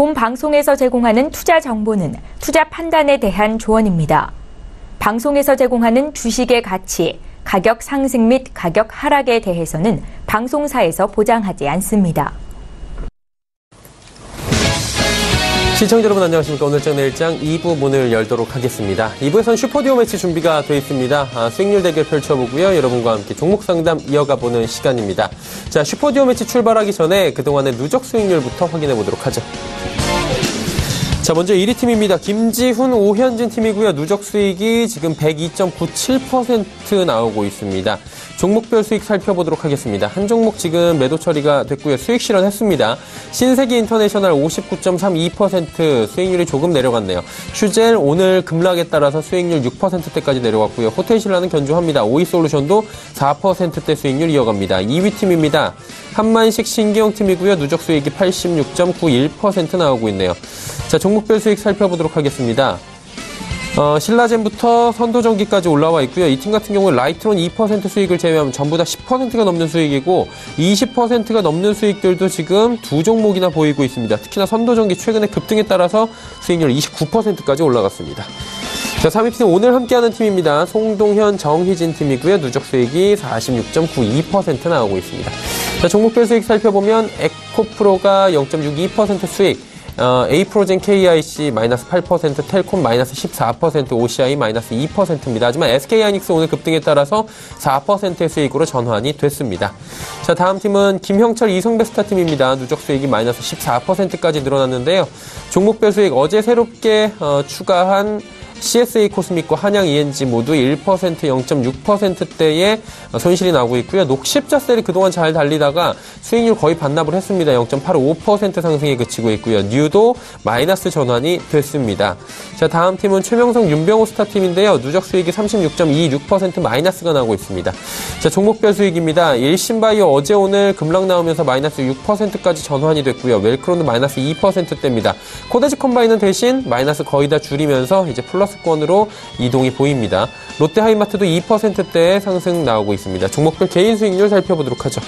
본 방송에서 제공하는 투자 정보는 투자 판단에 대한 조언입니다. 방송에서 제공하는 주식의 가치, 가격 상승 및 가격 하락에 대해서는 방송사에서 보장하지 않습니다. 시청자 여러분 안녕하십니까. 오늘장 내일장 2부 문을 열도록 하겠습니다. 2부에선 슈퍼듀오 매치 준비가 되어 있습니다. 수익률 대결 펼쳐보고요. 여러분과 함께 종목 상담 이어가보는 시간입니다. 자, 슈퍼듀오 매치 출발하기 전에 그동안의 누적 수익률부터 확인해 보도록 하죠. 자, 먼저 1위 팀입니다. 김지훈, 오현진 팀이고요. 누적 수익이 지금 102.97% 나오고 있습니다. 종목별 수익 살펴보도록 하겠습니다. 한 종목 지금 매도 처리가 됐고요. 수익 실현했습니다. 신세계 인터내셔널 59.32% 수익률이 조금 내려갔네요. 슈젤 오늘 급락에 따라서 수익률 6%대까지 내려갔고요. 호텔신라는 견조합니다. 오이솔루션도 4%대 수익률 이어갑니다. 2위 팀입니다. 한만식 신기용 팀이고요. 누적 수익이 86.91% 나오고 있네요. 자, 종목별 수익 살펴보도록 하겠습니다. 신라젠부터 선도전기까지 올라와 있고요. 이 팀 같은 경우는 라이트론 2% 수익을 제외하면 전부 다 10%가 넘는 수익이고 20%가 넘는 수익들도 지금 두 종목이나 보이고 있습니다. 특히나 선도전기 최근에 급등에 따라서 수익률 29%까지 올라갔습니다. 자, 3위 팀 오늘 함께하는 팀입니다. 송동현, 정희진 팀이고요. 누적 수익이 46.92% 나오고 있습니다. 자, 종목별 수익 살펴보면 에코프로가 0.62% 수익, 에이프로젠 KIC 마이너스 8%, 텔콤 마이너스 14%, OCI 마이너스 2%입니다. 하지만 SK하이닉스 오늘 급등에 따라서 4%의 수익으로 전환이 됐습니다. 자, 다음 팀은 김형철, 이성베스타 팀입니다. 누적 수익이 마이너스 14%까지 늘어났는데요. 종목별 수익 어제 새롭게 추가한 CSA 코스믹과 한양 ENG 모두 1%, 0.6%대의 손실이 나고 있고요. 녹십자셀이 그동안 잘 달리다가 수익률 거의 반납을 했습니다. 0.85% 상승에 그치고 있고요. 뉴도 마이너스 전환이 됐습니다. 자, 다음 팀은 최명성, 윤병호 스타팀인데요. 누적 수익이 36.26% 마이너스가 나고 있습니다. 자, 종목별 수익입니다. 일신바이오 어제 오늘 급락 나오면서 마이너스 6%까지 전환이 됐고요. 웰크론도 마이너스 2%대입니다. 코데지 컴바인은 대신 마이너스 거의 다 줄이면서 이제 플러스권으로 이동이 보입니다. 롯데하이마트도 2%대의 상승 나오고 있습니다. 종목별 개인 수익률 살펴보도록 하죠.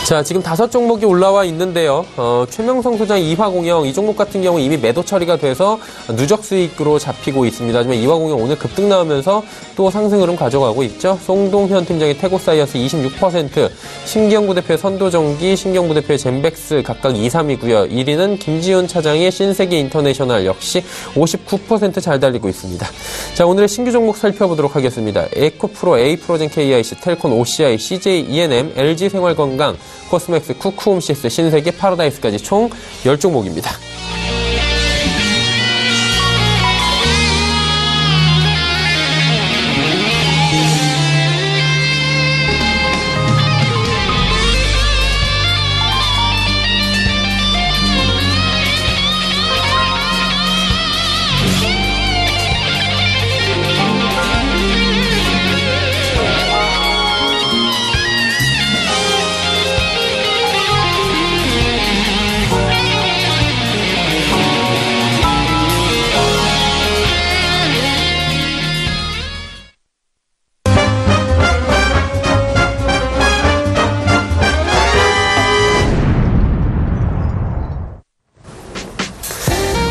자, 지금 5종목이 올라와 있는데요. 최명성 소장 이화공영, 이 종목 같은 경우 이미 매도 처리가 돼서 누적 수익으로 잡히고 있습니다. 하지만 이화공영 오늘 급등 나오면서 또 상승 흐름 가져가고 있죠. 송동현 팀장의 태고사이언스 26%, 신경부 대표의 선도전기, 신경부 대표의 젠백스 각각 2, 3이고요. 1위는 김지훈 차장의 신세계 인터내셔널 역시 59% 잘 달리고 있습니다. 자, 오늘의 신규 종목 살펴보도록 하겠습니다. 에코프로, 에이프로젠 KIC, 텔콘, OCI, CJ ENM, LG생활건강, 코스맥스, 쿠쿠홈시스, 신세계, 파라다이스까지 총 10종목입니다.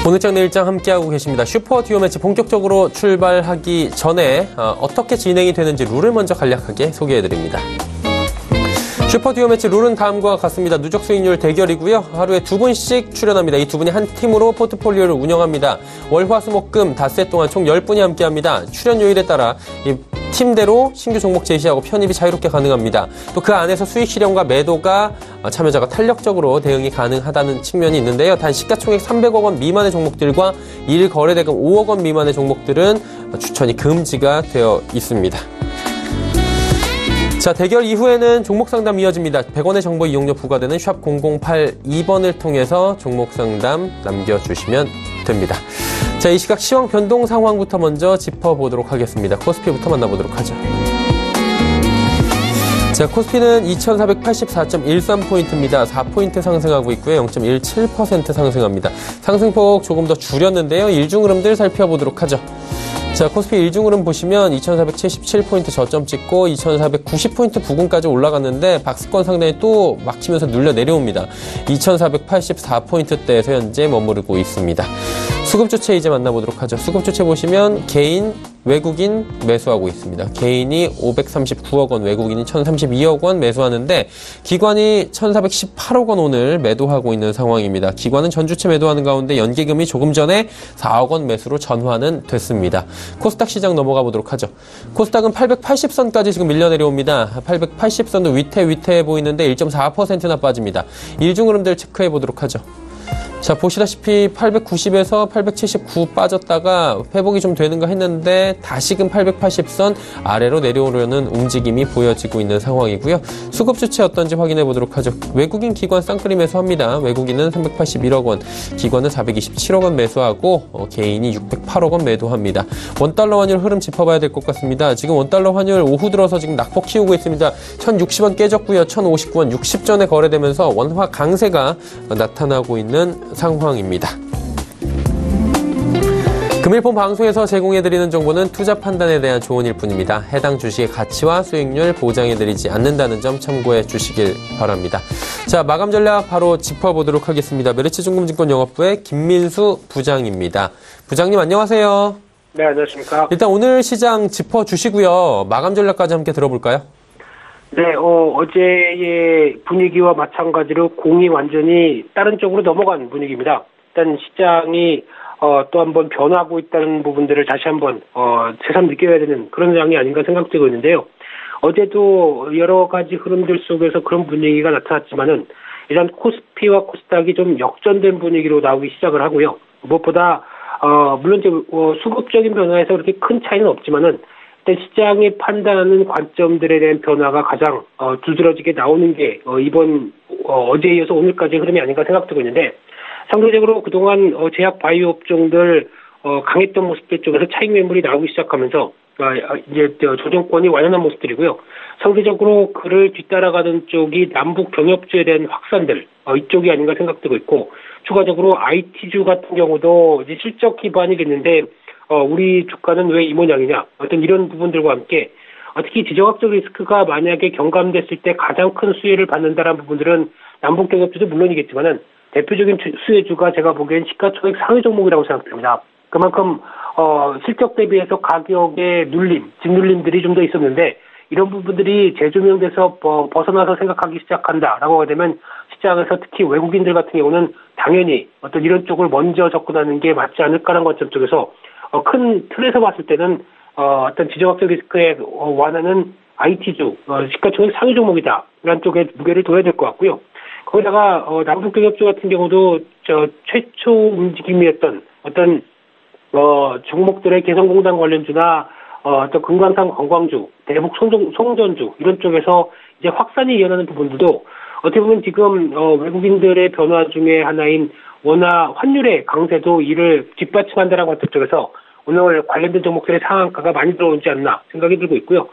오늘장 내일장 함께하고 계십니다. 슈퍼듀오 매치 본격적으로 출발하기 전에 어떻게 진행이 되는지 룰을 먼저 간략하게 소개해드립니다. 슈퍼듀오 매치 룰은 다음과 같습니다. 누적 수익률 대결이고요. 하루에 2분씩 출연합니다. 이 두 분이 한 팀으로 포트폴리오를 운영합니다. 월, 화, 수, 목, 금 닷새 동안 총 10분이 함께합니다. 출연 요일에 따라 이 팀대로 신규 종목 제시하고 편입이 자유롭게 가능합니다. 또 그 안에서 수익 실현과 매도가 참여자가 탄력적으로 대응이 가능하다는 측면이 있는데요. 단 시가총액 300억 원 미만의 종목들과 1 거래대금 5억 원 미만의 종목들은 추천이 금지가 되어 있습니다. 자, 대결 이후에는 종목 상담 이어집니다. 100원의 정보 이용료 부과되는 샵 0082번을 통해서 종목 상담 남겨주시면 됩니다. 자, 이 시각 시황 변동 상황부터 먼저 짚어보도록 하겠습니다. 코스피부터 만나보도록 하죠. 자, 코스피는 2484.13포인트입니다. 4포인트 상승하고 있고요. 0.17% 상승합니다. 상승폭 조금 더 줄였는데요. 일중 흐름들 살펴보도록 하죠. 자, 코스피 일중으로 보시면 2,477포인트 저점 찍고 2,490포인트 부근까지 올라갔는데 박스권 상단에 또 막히면서 눌려 내려옵니다. 2,484포인트대에서 현재 머무르고 있습니다. 수급 주체 이제 만나보도록 하죠. 수급 주체 보시면 개인, 외국인 매수하고 있습니다. 개인이 539억 원, 외국인이 1,032억 원 매수하는데 기관이 1,418억 원 오늘 매도하고 있는 상황입니다. 기관은 전주체 매도하는 가운데 연기금이 조금 전에 4억 원 매수로 전환은 됐습니다. 코스닥 시장 넘어가 보도록 하죠. 코스닥은 880선까지 지금 밀려 내려옵니다. 880선도 위태위태해 보이는데 1.4%나 빠집니다. 일중 흐름들 체크해 보도록 하죠. 자, 보시다시피 890에서 879 빠졌다가 회복이 좀 되는가 했는데 다시금 880선 아래로 내려오려는 움직임이 보여지고 있는 상황이고요. 수급 주체 어떤지 확인해 보도록 하죠. 외국인 기관 쌍끌이 매수합니다. 외국인은 381억 원, 기관은 427억 원 매수하고 개인이 608억 원 매도합니다. 원달러 환율 흐름 짚어봐야 될 것 같습니다. 지금 원달러 환율 오후 들어서 지금 낙폭 키우고 있습니다. 1060원 깨졌고요. 1059원 60전에 거래되면서 원화 강세가 나타나고 있는 상황입니다. 금일폰 방송에서 제공해드리는 정보는 투자 판단에 대한 조언일 뿐입니다. 해당 주식의 가치와 수익률 보장해드리지 않는다는 점 참고해 주시길 바랍니다. 자, 마감 전략 바로 짚어보도록 하겠습니다. 메리츠중금증권 영업부의 김민수 부장입니다. 부장님 안녕하세요. 네, 안녕하십니까. 일단 오늘 시장 짚어주시고요. 마감 전략까지 함께 들어볼까요? 네, 어제의 분위기와 마찬가지로 공이 완전히 다른 쪽으로 넘어간 분위기입니다. 일단 시장이 또 한번 변하고 있다는 부분들을 다시 한번 새삼 느껴야 되는 그런 장이 아닌가 생각되고 있는데요. 어제도 여러 가지 흐름들 속에서 그런 분위기가 나타났지만은 일단 코스피와 코스닥이 좀 역전된 분위기로 나오기 시작을 하고요. 무엇보다 물론 이제 수급적인 변화에서 그렇게 큰 차이는 없지만은 시장이 판단하는 관점들에 대한 변화가 가장 두드러지게 나오는 게 이번 어제에 이어서 오늘까지 흐름이 아닌가 생각되고 있는데 상대적으로 그동안 제약 바이오 업종들 강했던 모습들 쪽에서 차익 매물이 나오기 시작하면서 이제 조정권이 완연한 모습들이고요. 상대적으로 그를 뒤따라가는 쪽이 남북 경협주에 대한 확산들 이쪽이 아닌가 생각되고 있고 추가적으로 IT주 같은 경우도 이제 실적 기반이겠는데 우리 주가는 왜 이 모양이냐 어떤 이런 부분들과 함께 특히 지정학적 리스크가 만약에 경감됐을 때 가장 큰 수혜를 받는다라는 부분들은 남북 경협주도 물론이겠지만은 대표적인 수혜주가 제가 보기엔 시가총액 상위 종목이라고 생각됩니다. 그만큼 실적 대비해서 가격의 눌림, 직눌림들이 좀 더 있었는데 이런 부분들이 재조명돼서 벗어나서 생각하기 시작한다라고 되면 시장에서 특히 외국인들 같은 경우는 당연히 어떤 이런 쪽을 먼저 접근하는 게 맞지 않을까라는 관점 쪽에서 큰 틀에서 봤을 때는 어떤 지정학적 리스크에 완화는 IT주, 시가총액 상위 종목이다. 이런 쪽에 무게를 둬야 될 것 같고요. 거기다가 남북경협주 같은 경우도 최초 움직임이었던 어떤 종목들의 개성공단 관련주나 어떤 금강산 관광주, 대북 송전주 이런 쪽에서 이제 확산이 일어나는 부분들도 어떻게 보면 지금 외국인들의 변화 중에 하나인 원화 환율의 강세도 이를 뒷받침한다는 관점 쪽에서 오늘 관련된 종목들의 상한가가 많이 들어오지 않나 생각이 들고 있고요.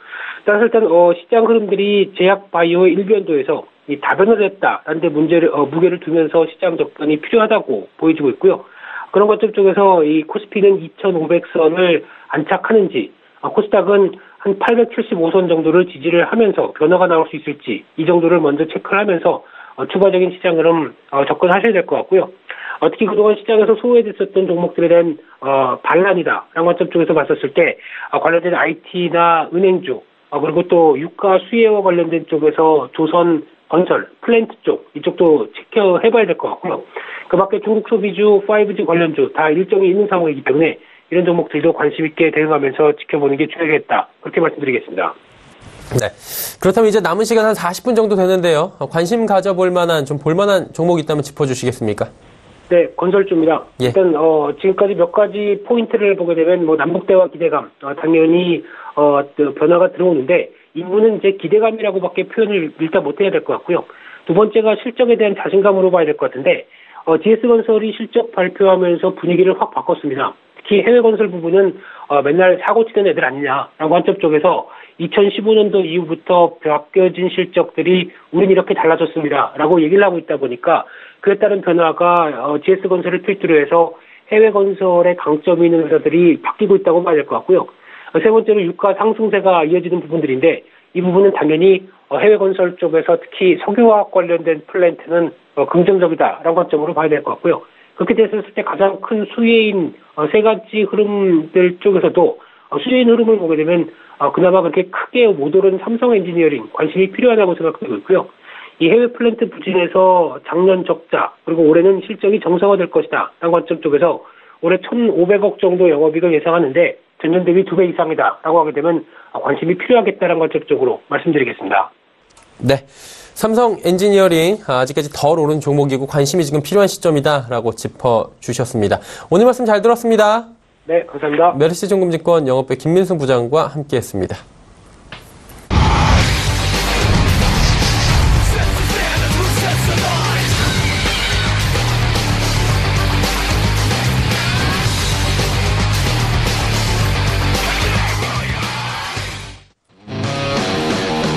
따라서 일단 시장 흐름들이 제약 바이오의 일변도에서 이 다변화를 했다라는 데 무게를 두면서 시장 접근이 필요하다고 보여지고 있고요. 그런 관점 쪽에서 이 코스피는 2,500선을 안착하는지 코스닥은 한 875선 정도를 지지를 하면서 변화가 나올 수 있을지 이 정도를 먼저 체크를 하면서 추가적인 시장 흐름 접근하셔야 될 것 같고요. 특히 그동안 시장에서 소외됐었던 종목들에 대한 반란이다라는 관점 쪽에서 봤었을 때 관련된 IT나 은행주 그리고 또 유가 수혜와 관련된 쪽에서 조선 건설, 플랜트 쪽 이쪽도 체크해봐야 될 것 같고요. 그밖에 중국 소비주, 5G 관련주 다 일정이 있는 상황이기 때문에 이런 종목들도 관심 있게 대응하면서 지켜보는 게 중요하겠다. 그렇게 말씀드리겠습니다. 네. 그렇다면 이제 남은 시간 한 40분 정도 되는데요. 관심 가져볼 만한, 좀 볼만한 종목이 있다면 짚어주시겠습니까? 네, 건설주입니다. 예. 일단, 지금까지 몇 가지 포인트를 보게 되면, 남북대화 기대감, 당연히, 변화가 들어오는데, 이분은 이제 기대감이라고밖에 표현을 일단 못해야 될 것 같고요. 두 번째가 실적에 대한 자신감으로 봐야 될 것 같은데, GS건설이 실적 발표하면서 분위기를 확 바꿨습니다. 특히 해외건설 부분은 맨날 사고 치는 애들 아니냐라고 관점 쪽에서 2015년도 이후부터 바뀌어진 실적들이 우린 이렇게 달라졌습니다 라고 얘기를 하고 있다 보니까 그에 따른 변화가 GS건설을 필두로 해서 해외 건설에 강점이 있는 회사들이 바뀌고 있다고 봐야 될 것 같고요. 세 번째로 유가 상승세가 이어지는 부분들인데 이 부분은 당연히 해외 건설 쪽에서 특히 석유화학 관련된 플랜트는 긍정적이다라는 관점으로 봐야 될 것 같고요. 그렇게 됐을 때 가장 큰 수혜인 세 가지 흐름들 쪽에서도 수혜인 흐름을 보게 되면 그나마 그렇게 크게 못 오른 삼성 엔지니어링 관심이 필요하다고 생각되고 있고요. 이 해외 플랜트 부진에서 작년 적자 그리고 올해는 실적이 정상화될 것이다 라는 관점 쪽에서 올해 1,500억 정도 영업이익을 예상하는데 전년 대비 2배 이상이다라고 하게 되면 관심이 필요하겠다는 관점 쪽으로 말씀드리겠습니다. 네. 삼성 엔지니어링 아직까지 덜 오른 종목이고 관심이 지금 필요한 시점이다라고 짚어주셨습니다. 오늘 말씀 잘 들었습니다. 네, 감사합니다. 메르시증권증권 영업부 김민승 부장과 함께했습니다.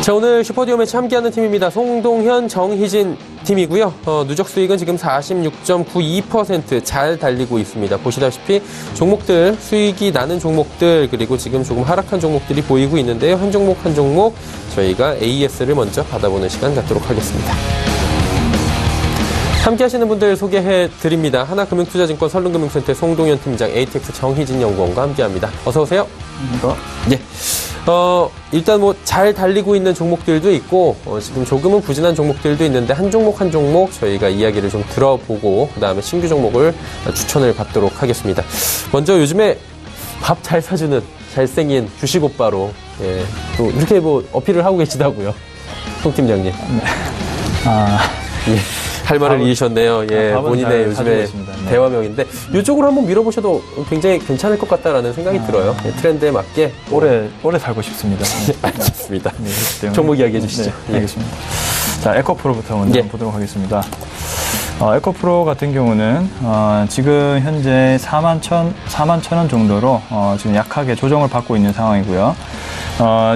자, 오늘 슈퍼디오 매치 함께하는 팀입니다. 송동현, 정희진 팀이고요. 누적 수익은 지금 46.92% 잘 달리고 있습니다. 보시다시피 종목들, 수익이 나는 종목들, 그리고 지금 조금 하락한 종목들이 보이고 있는데요. 한 종목 한 종목 저희가 AS를 먼저 받아보는 시간 갖도록 하겠습니다. 함께 하시는 분들 소개해드립니다. 하나금융투자증권 설릉금융센터 송동현 팀장, ATX 정희진 연구원과 함께합니다. 어서오세요. 네. 일단 잘 달리고 있는 종목들도 있고, 지금 조금은 부진한 종목들도 있는데, 한 종목 한 종목 저희가 이야기를 좀 들어보고, 그 다음에 신규 종목을 추천을 받도록 하겠습니다. 먼저 요즘에 밥 잘 사주는 잘생긴 주식 오빠로, 예, 또 이렇게 어필을 하고 계시다고요. 송 팀장님. 네. 예. 할 말을 이으셨네요. 예, 본인의 요즘에 네. 대화명인데 이쪽으로 한번 밀어보셔도 굉장히 괜찮을 것 같다라는 생각이 들어요. 예, 트렌드에 맞게 오래 살고 싶습니다. 네, 알겠습니다. 네, 종목 이야기해 주시죠. 네, 알겠습니다. 자, 에코프로부터 먼저 보도록 하겠습니다. 에코프로 같은 경우는 지금 현재 41,000원 정도로 지금 약하게 조정을 받고 있는 상황이고요.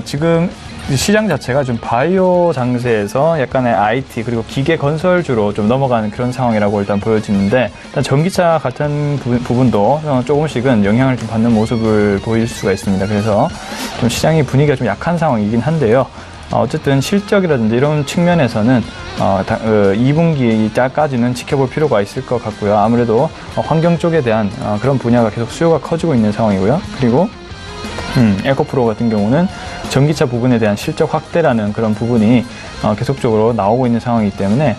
지금 시장 자체가 좀 바이오 장세에서 약간의 IT 그리고 기계 건설주로 좀 넘어가는 그런 상황이라고 일단 보여지는데, 일단 전기차 같은 부분도 조금씩은 영향을 좀 받는 모습을 보일 수가 있습니다. 그래서 좀 시장의 분위기가 좀 약한 상황이긴 한데요. 어쨌든 실적이라든지 이런 측면에서는 2분기까지는 지켜볼 필요가 있을 것 같고요. 아무래도 환경 쪽에 대한 그런 분야가 계속 수요가 커지고 있는 상황이고요. 그리고 에코프로 같은 경우는 전기차 부분에 대한 실적 확대라는 그런 부분이 계속적으로 나오고 있는 상황이기 때문에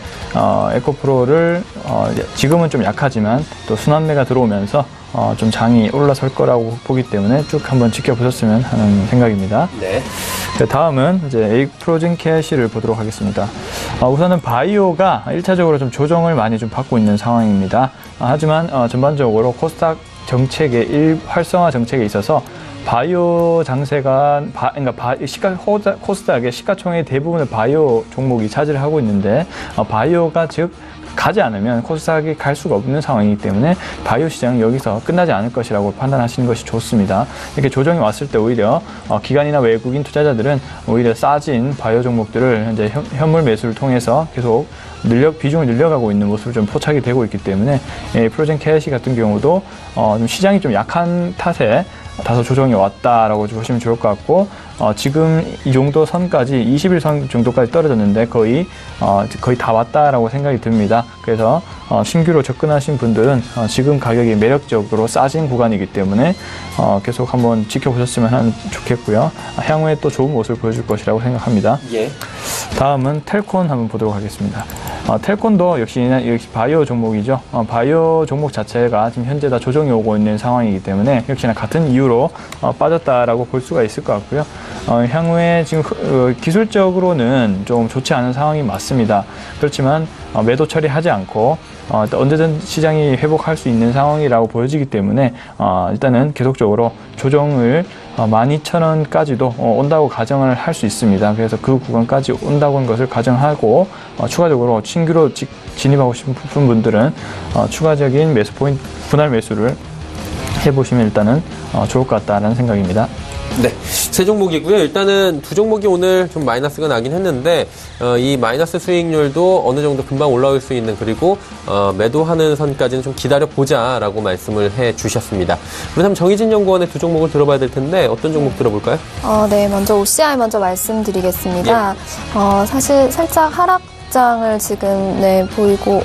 에코프로를 지금은 좀 약하지만 또 순환매가 들어오면서 좀 장이 올라설 거라고 보기 때문에 쭉 한번 지켜보셨으면 하는 생각입니다. 네. 다음은 이제 에이프로진 캐시를 보도록 하겠습니다. 우선은 바이오가 1차적으로 좀 조정을 많이 좀 받고 있는 상황입니다. 하지만 전반적으로 코스닥 정책의 활성화 정책에 있어서 바이오 장세가 코스닥의 시가총액의 대부분을 바이오 종목이 차지를 하고 있는데, 바이오가 즉 가지 않으면 코스닥이 갈 수가 없는 상황이기 때문에 바이오 시장은 여기서 끝나지 않을 것이라고 판단하시는 것이 좋습니다. 이렇게 조정이 왔을 때 오히려 기관이나 외국인 투자자들은 오히려 싸진 바이오 종목들을 현재 현물 매수를 통해서 계속 비중을 늘려가고 있는 모습을 좀 포착이 되고 있기 때문에 프로젠 캐시 같은 경우도 좀 시장이 좀 약한 탓에 다소 조정이 왔다라고 보시면 좋을 것 같고, 지금 이 정도 선까지 21선 정도까지 떨어졌는데 거의 다 왔다라고 생각이 듭니다. 그래서 신규로 접근하신 분들은 지금 가격이 매력적으로 싸진 구간이기 때문에 계속 한번 지켜보셨으면 좋겠고요. 향후에 또 좋은 모습을 보여줄 것이라고 생각합니다. 예. 다음은 텔콘 한번 보도록 하겠습니다. 텔콘도 역시 바이오 종목이죠. 바이오 종목 자체가 지금 현재 다 조정이 오고 있는 상황이기 때문에 역시나 같은 이유로 빠졌다라고 볼 수가 있을 것 같고요. 향후에 지금 기술적으로는 좀 좋지 않은 상황이 맞습니다. 그렇지만 매도 처리하지 않고 언제든 시장이 회복할 수 있는 상황이라고 보여지기 때문에 일단은 계속적으로 조정을 12,000원까지도 온다고 가정을 할 수 있습니다. 그래서 그 구간까지 온다고 하는 것을 가정하고 추가적으로 신규로 진입하고 싶은 분들은 추가적인 매수 포인트 분할 매수를 해보시면 일단은 좋을 것 같다는 생각입니다. 네, 세 종목이고요. 일단은 두 종목이 오늘 좀 마이너스가 나긴 했는데 이 마이너스 수익률도 어느 정도 금방 올라올 수 있는, 그리고 매도하는 선까지는 좀 기다려보자라고 말씀을 해주셨습니다. 그렇다면 정의진 연구원의 두 종목을 들어봐야 될 텐데 어떤 종목 들어볼까요? 네, 먼저 OCI 먼저 말씀드리겠습니다. 예. 사실 살짝 하락장을 지금 보이고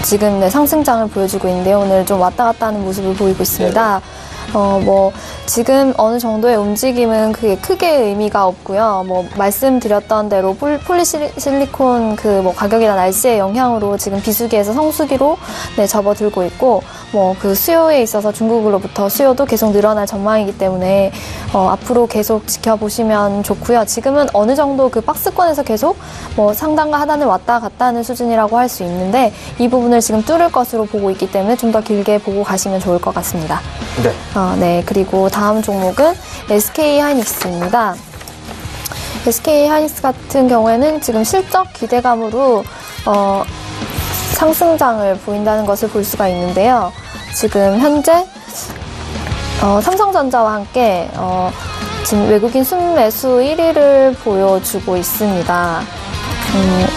지금 상승장을 보여주고 있는데요. 오늘 좀 왔다 갔다 하는 모습을 보이고 있습니다. 지금 어느 정도의 움직임은 그게 크게 의미가 없고요. 말씀드렸던 대로 폴리실리콘 가격이나 날씨의 영향으로 지금 비수기에서 성수기로 접어들고 있고, 그 수요에 있어서 중국으로부터 수요도 계속 늘어날 전망이기 때문에, 앞으로 계속 지켜보시면 좋고요. 지금은 어느 정도 그 박스권에서 계속 상단과 하단을 왔다 갔다 하는 수준이라고 할 수 있는데, 이 부분을 지금 뚫을 것으로 보고 있기 때문에 좀 더 길게 보고 가시면 좋을 것 같습니다. 네. 그리고 다음 종목은 SK하이닉스입니다. SK하이닉스 같은 경우에는 지금 실적 기대감으로 상승장을 보인다는 것을 볼 수가 있는데요. 지금 현재 삼성전자와 함께 지금 외국인 순매수 1위를 보여주고 있습니다.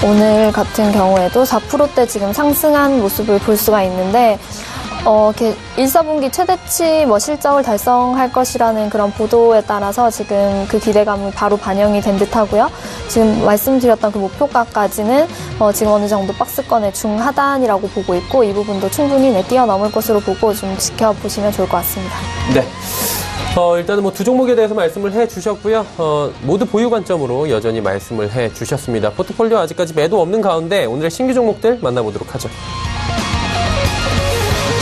오늘 같은 경우에도 4%대 지금 상승한 모습을 볼 수가 있는데, 1사분기 최대치 실적을 달성할 것이라는 그런 보도에 따라서 지금 그 기대감이 바로 반영이 된 듯하고요. 지금 말씀드렸던 그 목표가까지는 지금 어느 정도 박스권의 중하단이라고 보고 있고, 이 부분도 충분히 뛰어넘을 것으로 보고 좀 지켜보시면 좋을 것 같습니다. 네. 일단은 두 종목에 대해서 말씀을 해주셨고요. 모두 보유 관점으로 여전히 말씀을 해주셨습니다. 포트폴리오 아직까지 매도 없는 가운데 오늘의 신규 종목들 만나보도록 하죠.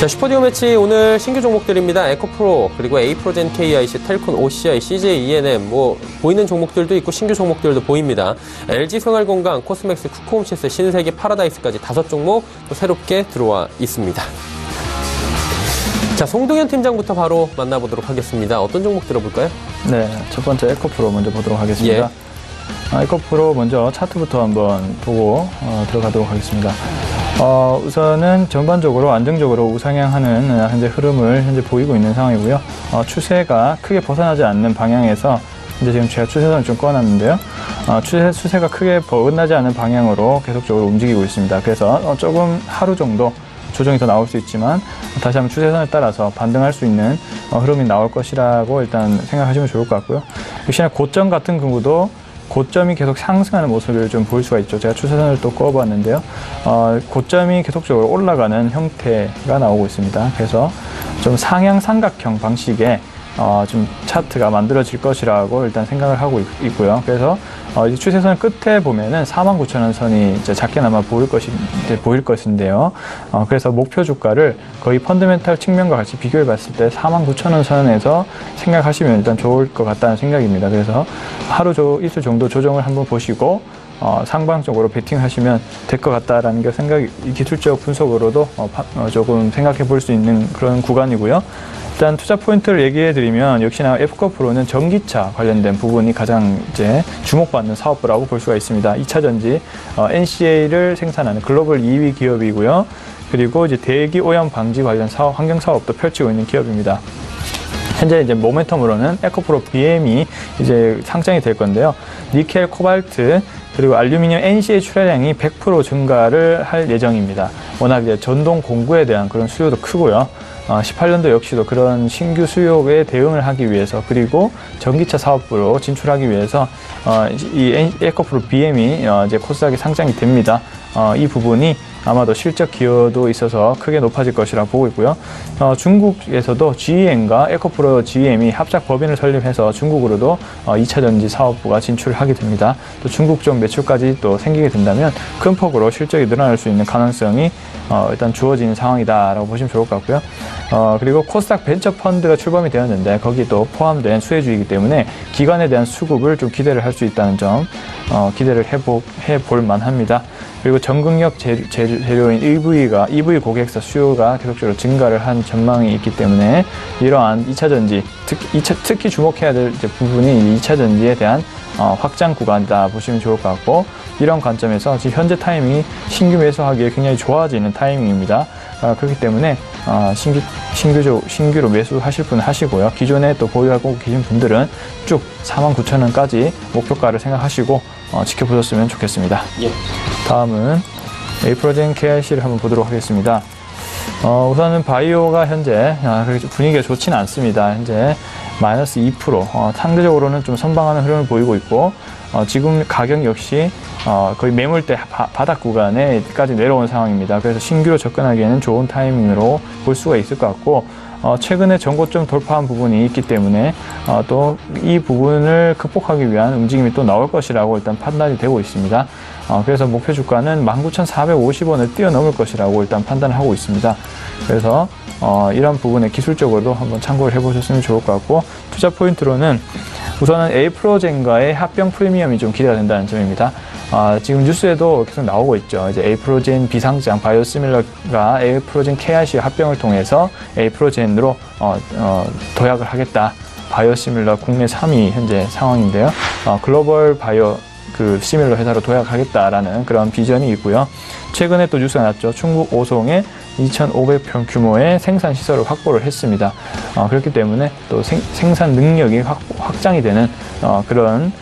자, 슈퍼디오 매치 오늘 신규 종목들입니다. 에코프로, 그리고 에이프로젠 KIC, 텔콘, OCI, CJ ENM, 보이는 종목들도 있고 신규 종목들도 보입니다. LG생활건강, 코스맥스, 쿠크홈시스, 신세계, 파라다이스까지 5종목 또 새롭게 들어와 있습니다. 자, 송동현 팀장부터 바로 만나보도록 하겠습니다. 어떤 종목 들어볼까요? 네, 첫 번째 에코프로 먼저 보도록 하겠습니다. 에코프로 먼저 차트부터 한번 보고 들어가도록 하겠습니다. 우선은 전반적으로 안정적으로 우상향하는 현재 흐름을 현재 보이고 있는 상황이고요. 추세가 크게 벗어나지 않는 방향에서 이제 지금 제가 추세선을 좀 꺼놨는데요. 추세가 크게 벗어나지 않는 방향으로 계속적으로 움직이고 있습니다. 그래서 조금 하루 정도 조정이 더 나올 수 있지만 다시 한번 추세선을 따라서 반등할 수 있는 흐름이 나올 것이라고 일단 생각하시면 좋을 것 같고요. 역시나 고점 같은 경우도 고점이 계속 상승하는 모습을 좀 볼 수가 있죠. 제가 추세선을 또 그어봤는데요. 고점이 계속적으로 올라가는 형태가 나오고 있습니다. 그래서 좀 상향 삼각형 방식의 좀 차트가 만들어질 것이라고 일단 생각을 하고 있고요. 그래서 이 추세선 끝에 보면은 49,000원 선이 이제 작게나마 보일 것인데요. 그래서 목표 주가를 거의 펀더멘탈 측면과 같이 비교해 봤을 때 49,000원 선에서 생각하시면 일단 좋을 것 같다는 생각입니다. 그래서 하루 이틀 정도 조정을 한번 보시고 상방적으로 베팅하시면 될 것 같다라는 게 기술적 분석으로도 조금 생각해 볼 수 있는 그런 구간이고요. 일단 투자 포인트를 얘기해 드리면 역시나 에코프로는 전기차 관련된 부분이 가장 이제 주목받는 사업부라고 볼 수가 있습니다. 2차 전지 NCA를 생산하는 글로벌 2위 기업이고요. 그리고 이제 대기 오염 방지 관련 사업, 환경 사업도 펼치고 있는 기업입니다. 현재 이제 모멘텀으로는 에코프로 BM이 이제 상장이 될 건데요. 니켈, 코발트, 그리고 알루미늄 NCA 출하량이 100% 증가를 할 예정입니다. 워낙 이제 전동 공구에 대한 그런 수요도 크고요. 18년도 역시도 그런 신규 수요에 대응을 하기 위해서, 그리고 전기차 사업부로 진출하기 위해서 이 에코프로 BM이 이제 코스닥에 상장이 됩니다. 이 부분이 아마도 실적 기여도 있어서 크게 높아질 것이라 보고 있고요. 중국에서도 GM과 에코프로 GM이 합작 법인을 설립해서 중국으로도 2차 전지 사업부가 진출하게 됩니다. 또 중국 쪽 매출까지 또 생기게 된다면 큰 폭으로 실적이 늘어날 수 있는 가능성이 일단 주어지는 상황이다라고 보시면 좋을 것 같고요. 그리고 코스닥 벤처 펀드가 출범이 되었는데 거기도 포함된 수혜주이기 때문에 기관에 대한 수급을 좀 기대를 할 수 있다는 점 기대를 해볼 만합니다. 그리고 전극력 재료인 EV 고객사 수요가 계속적으로 증가를 한 전망이 있기 때문에 이러한 2차 전지, 특히 주목해야 될 부분이 2차 전지에 대한 확장 구간이다 보시면 좋을 것 같고, 이런 관점에서 지금 현재 타이밍이 신규 매수하기에 굉장히 좋아지는 타이밍입니다. 그렇기 때문에 신규로 매수하실 분은 하시고요. 기존에 또 보유하고 계신 분들은 쭉 49,000원까지 목표가를 생각하시고 지켜보셨으면 좋겠습니다. 예. 다음은 에이프로젠 KRC를 한번 보도록 하겠습니다. 우선은 바이오가 현재 분위기가 좋지는 않습니다. 현재 마이너스 2%, 상대적으로는 좀 선방하는 흐름을 보이고 있고, 지금 가격 역시 거의 매물대 바닥 구간에까지 내려온 상황입니다. 그래서 신규로 접근하기에는 좋은 타이밍으로 볼 수가 있을 것 같고, 최근에 전고점 돌파한 부분이 있기 때문에 또 이 부분을 극복하기 위한 움직임이 또 나올 것이라고 일단 판단이 되고 있습니다. 그래서 목표 주가는 19,450원을 뛰어넘을 것이라고 일단 판단을 하고 있습니다. 그래서 이런 부분에 기술적으로도 한번 참고를 해보셨으면 좋을 것 같고, 투자 포인트로는 우선은 에이프로젠과의 합병 프리미엄이 좀 기대가 된다는 점입니다. 지금 뉴스에도 계속 나오고 있죠. 이제 에이프로젠 비상장 바이오시밀러가 에이프로젠 KRC 합병을 통해서 에이프로젠으로 도약을 하겠다. 바이오시밀러 국내 3위 현재 상황인데요. 글로벌 바이오 시밀러 회사로 도약하겠다라는 그런 비전이 있고요. 최근에 또 뉴스가 났죠. 충북 오송에 2,500평 규모의 생산 시설을 확보를 했습니다. 그렇기 때문에 또 생산 능력이 확장이 되는 그런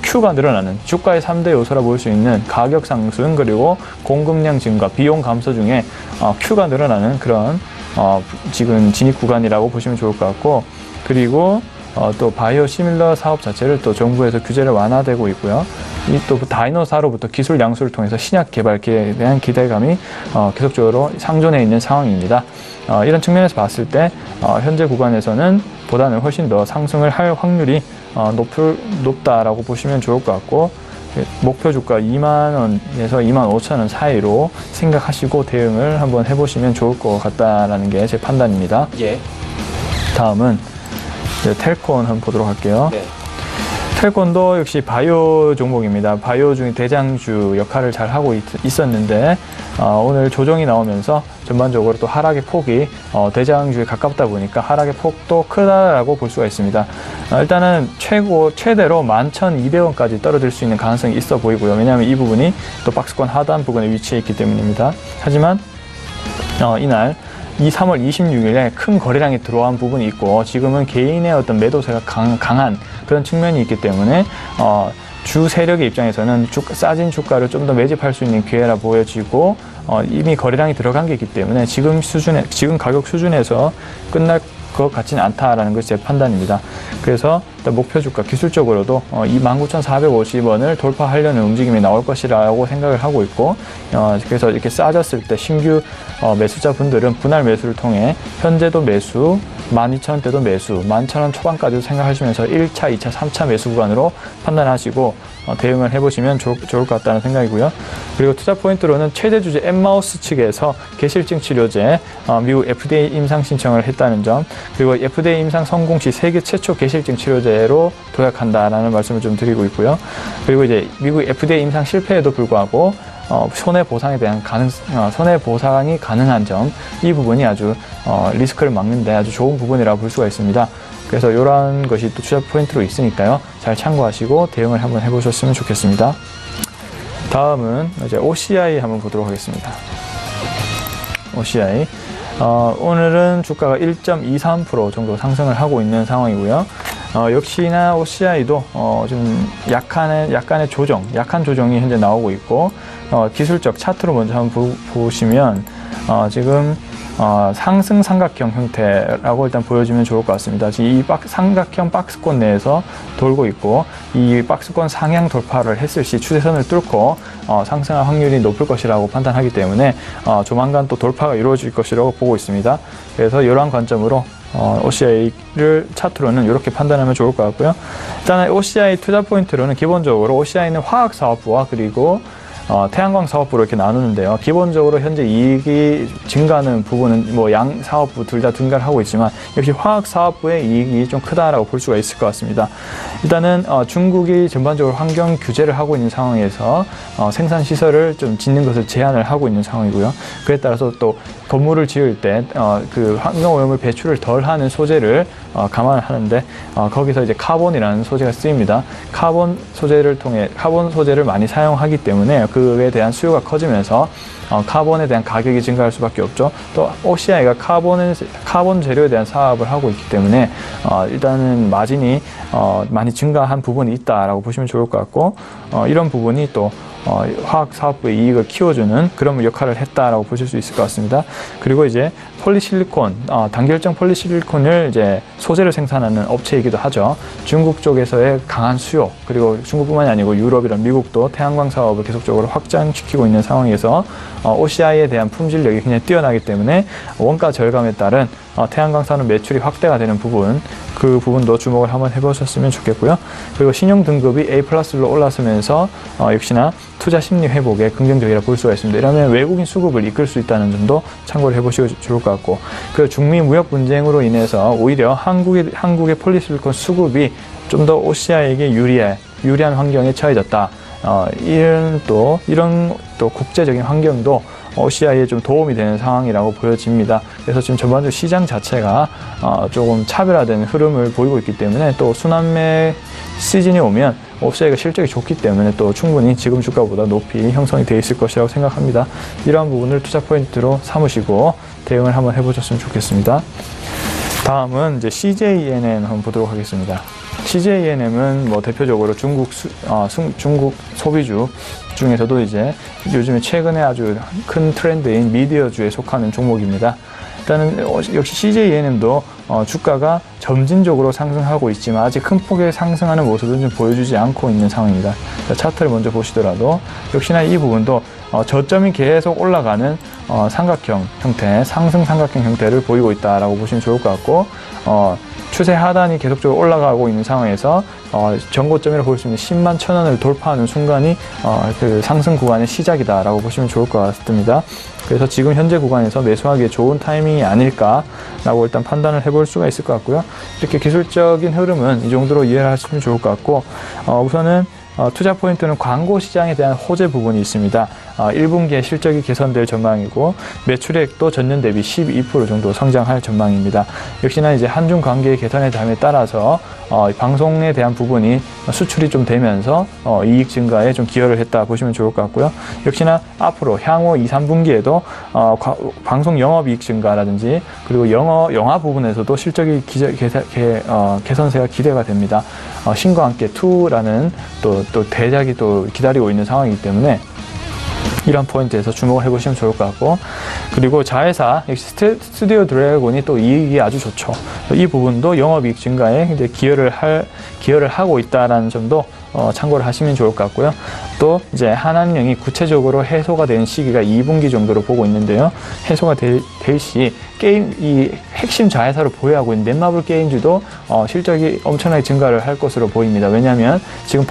Q가 늘어나는 주가의 3대 요소라 볼 수 있는 가격 상승 그리고 공급량 증가, 비용 감소 중에 Q가 늘어나는 그런 지금 진입 구간이라고 보시면 좋을 것 같고, 그리고 또 바이오 시밀러 사업 자체를 또 정부에서 규제를 완화되고 있고요. 이 또 다이노사로부터 기술 양수를 통해서 신약 개발에 대한 기대감이 계속적으로 상존해 있는 상황입니다. 이런 측면에서 봤을 때 현재 구간에서는 보다는 훨씬 더 상승을 할 확률이 높다라고 보시면 좋을 것 같고, 목표 주가 2만원에서 25,000원 사이로 생각하시고 대응을 한번 해보시면 좋을 것 같다라는 게 제 판단입니다. 예. 다음은 텔콘 한번 보도록 할게요. 네. 텔콘도 역시 바이오 종목입니다. 바이오 중에 대장주 역할을 잘 하고 있었는데 오늘 조정이 나오면서 전반적으로 또 하락의 폭이 대장주에 가깝다 보니까 하락의 폭도 크다라고 볼 수가 있습니다. 일단은 최대로 11,200원까지 떨어질 수 있는 가능성이 있어 보이고요. 왜냐하면 이 부분이 또 박스권 하단 부근에 위치해 있기 때문입니다. 하지만 이날 3월 26일에 큰 거래량이 들어온 부분이 있고, 지금은 개인의 어떤 매도세가 강한 그런 측면이 있기 때문에 주 세력의 입장에서는 싸진 주가를 좀 더 매집할 수 있는 기회라 보여지고, 이미 거래량이 들어간 게 있기 때문에 지금 가격 수준에서 끝날 것 같지는 않다라는 것이 제 판단입니다. 그래서 목표 주가 기술적으로도 29,450원을 돌파하려는 움직임이 나올 것이라고 생각을 하고 있고, 그래서 이렇게 싸졌을 때 신규 매수자분들은 분할 매수를 통해 현재도 매수, 12,000원대도 매수, 11,000원 초반까지도 생각하시면서 1차, 2차, 3차 매수 구간으로 판단하시고 대응을 해보시면 좋을 것 같다는 생각이고요. 그리고 투자 포인트로는 최대 주주 엠마우스 측에서 계실증 치료제 미국 FDA 임상 신청을 했다는 점, 그리고 FDA 임상 성공 시 세계 최초 계실증 치료제로 도약한다라는 말씀을 좀 드리고 있고요. 그리고 이제 미국 FDA 임상 실패에도 불구하고 손해보상에 대한 손해보상이 가능한 점, 이 부분이 아주 리스크를 막는데 아주 좋은 부분이라고 볼 수가 있습니다. 그래서 이러한 것이 또 투자 포인트로 있으니까요. 잘 참고하시고 대응을 한번 해보셨으면 좋겠습니다. 다음은 이제 OCI 한번 보도록 하겠습니다. OCI. 오늘은 주가가 1.23% 정도 상승을 하고 있는 상황이고요. 역시나 OCI도 좀 약간의 약한 조정이 현재 나오고 있고, 기술적 차트로 먼저 한번 보시면 지금 상승 삼각형 형태라고 일단 보여주면 좋을 것 같습니다. 지금 이 삼각형 박스권 내에서 돌고 있고, 이 박스권 상향 돌파를 했을 시 추세선을 뚫고 상승할 확률이 높을 것이라고 판단하기 때문에 조만간 또 돌파가 이루어질 것이라고 보고 있습니다. 그래서 이러한 관점으로 OCI를 차트로는 이렇게 판단하면 좋을 것 같고요. 일단 OCI 투자 포인트로는 기본적으로 OCI는 화학 사업부와 그리고 태양광 사업부로 이렇게 나누는데요. 기본적으로 현재 이익이 증가하는 부분은 뭐 양 사업부 둘 다 증가를 하고 있지만, 역시 화학 사업부의 이익이 좀 크다라고 볼 수가 있을 것 같습니다. 일단은 중국이 전반적으로 환경 규제를 하고 있는 상황에서 생산 시설을 좀 짓는 것을 제한을 하고 있는 상황이고요. 그에 따라서 또 건물을 지을 때 그 환경 오염을 배출을 덜하는 소재를 감안을 하는데, 거기서 이제 카본이라는 소재가 쓰입니다. 카본 소재를 많이 사용하기 때문에 그에 대한 수요가 커지면서 카본에 대한 가격이 증가할 수밖에 없죠. 또 OCI가 카본 재료에 대한 사업을 하고 있기 때문에 일단은 마진이 많이 증가한 부분이 있다라고 보시면 좋을 것 같고, 이런 부분이 또 화학 사업부의 이익을 키워주는 그런 역할을 했다라고 보실 수 있을 것 같습니다. 그리고 이제 폴리실리콘, 단결정 폴리실리콘을 이제 소재를 생산하는 업체이기도 하죠. 중국 쪽에서의 강한 수요, 그리고 중국뿐만이 아니고 유럽이랑 미국도 태양광 사업을 계속적으로 확장시키고 있는 상황에서 OCI에 대한 품질력이 굉장히 뛰어나기 때문에 원가 절감에 따른 태양광 산업 매출이 확대가 되는 부분, 그 부분도 주목을 한번 해보셨으면 좋겠고요. 그리고 신용 등급이 A+로 올라서면서 역시나 투자 심리 회복에 긍정적이라 볼 수가 있습니다. 이러면 외국인 수급을 이끌 수 있다는 점도 참고를 해보시면 좋을 것 같고, 그리고 중미 무역 분쟁으로 인해서 오히려 한국의 폴리실리콘 수급이 좀 더 OCI에게 유리한 환경에 처해졌다. 이런 또 국제적인 환경도 OCI에 좀 도움이 되는 상황이라고 보여집니다. 그래서 지금 전반적으로 시장 자체가 조금 차별화된 흐름을 보이고 있기 때문에, 또 순환매 시즌이 오면 OCI가 실적이 좋기 때문에 또 충분히 지금 주가보다 높이 형성이 되어 있을 것이라고 생각합니다. 이러한 부분을 투자 포인트로 삼으시고 대응을 한번 해보셨으면 좋겠습니다. 다음은 이제 CJENM 한번 보도록 하겠습니다. CJENM은 뭐 대표적으로 중국 소비주 중에서도 이제 요즘에 최근에 아주 큰 트렌드인 미디어주에 속하는 종목입니다. 일단은 역시 CJENM도 주가가 점진적으로 상승하고 있지만 아직 큰 폭의 상승하는 모습은 좀 보여주지 않고 있는 상황입니다. 차트를 먼저 보시더라도 역시나 이 부분도 저점이 계속 올라가는 삼각형 형태, 상승 삼각형 형태를 보이고 있다라고 보시면 좋을 것 같고, 추세 하단이 계속적으로 올라가고 있는 상황에서 전고점이라고 볼 수 있는 10만 1,000원을 돌파하는 순간이 그 상승 구간의 시작이다라고 보시면 좋을 것 같습니다. 그래서 지금 현재 구간에서 매수하기에 좋은 타이밍이 아닐까라고 일단 판단을 해볼 수가 있을 것 같고요. 이렇게 기술적인 흐름은 이 정도로 이해를 하시면 좋을 것 같고, 우선은 투자 포인트는 광고 시장에 대한 호재 부분이 있습니다. 1분기에 실적이 개선될 전망이고 매출액도 전년 대비 12% 정도 성장할 전망입니다. 역시나 이제 한중 관계의 개선의 점에 따라서 방송에 대한 부분이 수출이 좀 되면서 이익 증가에 좀 기여를 했다 보시면 좋을 것 같고요. 역시나 앞으로 향후 2, 3분기에도 방송 영업이익 증가라든지 그리고 영화 부분에서도 실적이 개선세가 기대가 됩니다. 신과 함께 2라는 또 대작이 또 기다리고 있는 상황이기 때문에 이런 포인트에서 주목을 해보시면 좋을 것 같고, 그리고 자회사 역시 스튜디오 드래곤이 또 이익이 아주 좋죠. 이 부분도 영업이익 증가에 이제 기여를 하고 있다라는 점도 참고를 하시면 좋을 것 같고요. 또 이제 한한령이 구체적으로 해소가 되는 시기가 2분기 정도로 보고 있는데요. 해소가 될 시 이 핵심 자회사로 보유하고 있는 넷마블 게임즈도 실적이 엄청나게 증가를 할 것으로 보입니다. 왜냐하면 지금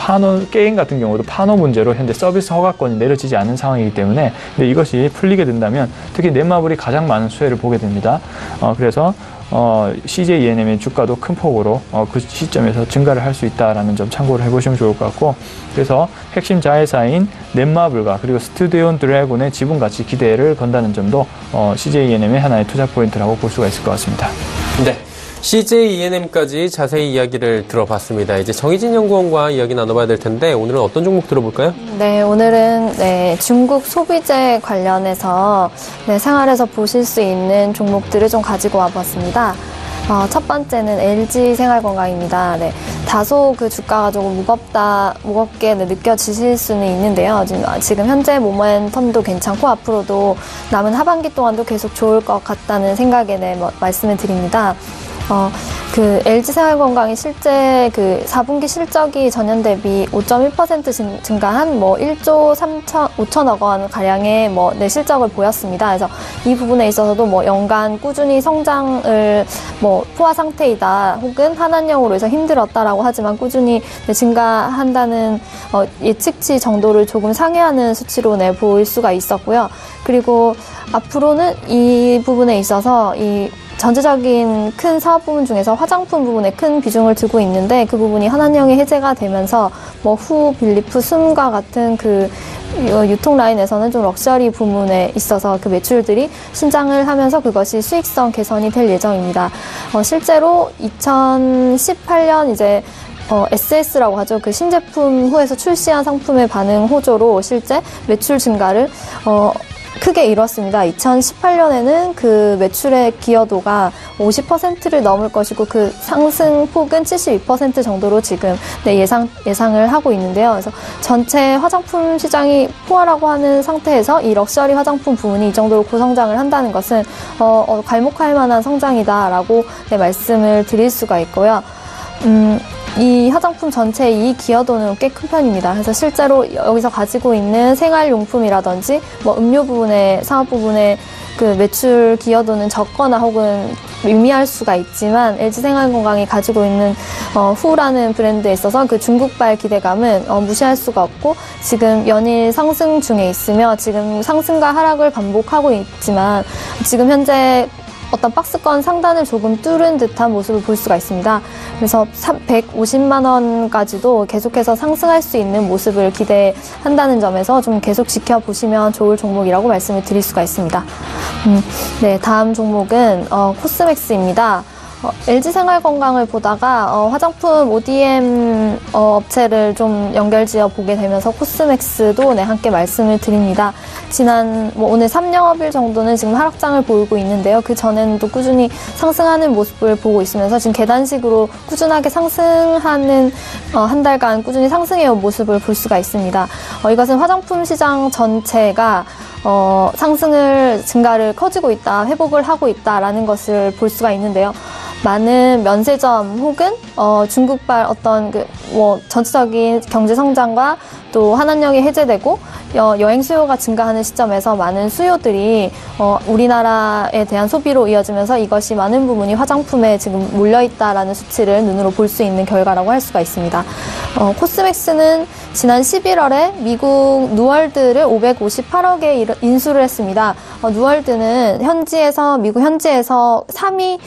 게임 같은 경우도 파노 문제로 현재 서비스 허가권이 내려지지 않은 상황이기 때문에, 근데 이것이 풀리게 된다면 특히 넷마블이 가장 많은 수혜를 보게 됩니다. 그래서 CJENM의 주가도 큰 폭으로 그 시점에서 증가를 할 수 있다는 점 참고를 해보시면 좋을 것 같고, 그래서 핵심 자회사인 넷마블과 그리고 스튜디오 드래곤의 지분 가치 기대를 건다는 점도 CJENM의 하나의 투자 포인트라고 볼 수가 있을 것 같습니다. 네. CJENM까지 자세히 이야기를 들어봤습니다. 이제 정희진 연구원과 이야기 나눠봐야 될 텐데 오늘은 어떤 종목 들어볼까요? 네, 오늘은 중국 소비재 관련해서 생활에서 보실 수 있는 종목들을 좀 가지고 와봤습니다. 첫 번째는 LG생활건강입니다. 다소 그 주가가 조금 무겁게 느껴지실 수는 있는데요. 지금 현재 모멘텀도 괜찮고 앞으로도 남은 하반기 동안도 계속 좋을 것 같다는 생각에 말씀을 드립니다. 그 LG생활건강이 실제 그 4분기 실적이 전년 대비 5.1% 증가한 1조 5천억 원 가량의 실적을 보였습니다. 그래서 이 부분에 있어서도 연간 꾸준히 성장을 포화 상태이다, 혹은 한한령으로 해서 힘들었다라고 하지만 꾸준히 증가한다는 예측치 정도를 조금 상회하는 수치로 보일 수가 있었고요. 그리고 앞으로는 이 부분에 있어서 이 전체적인 큰 사업 부분 중에서 화장품 부분에 큰 비중을 두고 있는데, 그 부분이 한한령이 해제가 되면서 후 빌리프 순과 같은 그 유통 라인에서는 좀 럭셔리 부문에 있어서 그 매출들이 신장을 하면서 그것이 수익성 개선이 될 예정입니다. 실제로 2018년 이제 SS라고 하죠. 그 신제품 후에서 출시한 상품의 반응 호조로 실제 매출 증가를 크게 이뤘습니다. 2018년에는 그 매출의 기여도가 50%를 넘을 것이고 그 상승폭은 72% 정도로 지금 예상을 하고 있는데요. 그래서 전체 화장품 시장이 포화라고 하는 상태에서 이 럭셔리 화장품 부문이 이 정도로 고성장을 한다는 것은 괄목할 만한 성장이다라고 말씀을 드릴 수가 있고요. 이 화장품 전체의 이 기여도는 꽤 큰 편입니다. 그래서 실제로 여기서 가지고 있는 생활용품이라든지 음료 부분의 사업 부분의 그 매출 기여도는 적거나 혹은 미미할 수가 있지만 LG생활건강이 가지고 있는 후라는 브랜드에 있어서 그 중국발 기대감은 무시할 수가 없고 지금 연일 상승 중에 있으며 지금 상승과 하락을 반복하고 있지만 지금 현재 어떤 박스권 상단을 조금 뚫은 듯한 모습을 볼 수가 있습니다. 그래서 150만 원까지도 계속해서 상승할 수 있는 모습을 기대한다는 점에서 좀 계속 지켜보시면 좋을 종목이라고 말씀을 드릴 수가 있습니다. 네, 다음 종목은 코스맥스입니다. LG생활건강을 보다가 화장품 ODM 업체를 좀 연결지어 보게 되면서 코스맥스도 함께 말씀을 드립니다. 지난 오늘 3영업일 정도는 지금 하락장을 보이고 있는데요. 그 전에는 또 꾸준히 상승하는 모습을 보고 있으면서 지금 계단식으로 꾸준하게 상승하는 한 달간 꾸준히 상승해온 모습을 볼 수가 있습니다. 이것은 화장품 시장 전체가 증가를 커지고 있다, 회복을 하고 있다라는 것을 볼 수가 있는데요. 많은 면세점 혹은 중국발 어떤 전체적인 경제 성장과 또 한한령이 해제되고 여행 수요가 증가하는 시점에서 많은 수요들이 우리나라에 대한 소비로 이어지면서 이것이 많은 부분이 화장품에 지금 몰려있다라는 수치를 눈으로 볼 수 있는 결과라고 할 수가 있습니다. 코스맥스는 지난 11월에 미국 누월드를 558억에 인수를 했습니다. 누월드는 미국 현지에서 3위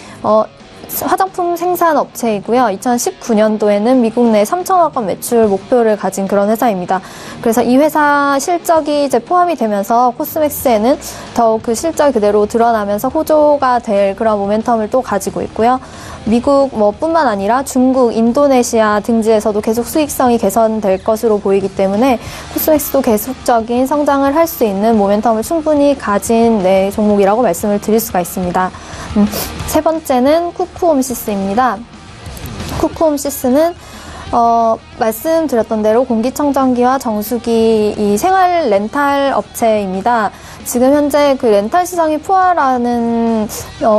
화장품 생산 업체이고요. 2019년도에는 미국 내 3천억 원 매출 목표를 가진 그런 회사입니다. 그래서 이 회사 실적이 이제 포함이 되면서 코스맥스에는 더욱 그 실적이 그대로 드러나면서 호조가 될 그런 모멘텀을 또 가지고 있고요. 미국 뿐만 아니라 중국, 인도네시아 등지에서도 계속 수익성이 개선될 것으로 보이기 때문에 코스맥스도 계속적인 성장을 할 수 있는 모멘텀을 충분히 가진 종목이라고 말씀을 드릴 수가 있습니다. 세 번째는 쿠쿠홈시스입니다. 쿠쿠홈시스는 말씀드렸던 대로 공기청정기와 정수기 이 생활 렌탈 업체입니다. 지금 현재 그 렌탈 시장이 포화라는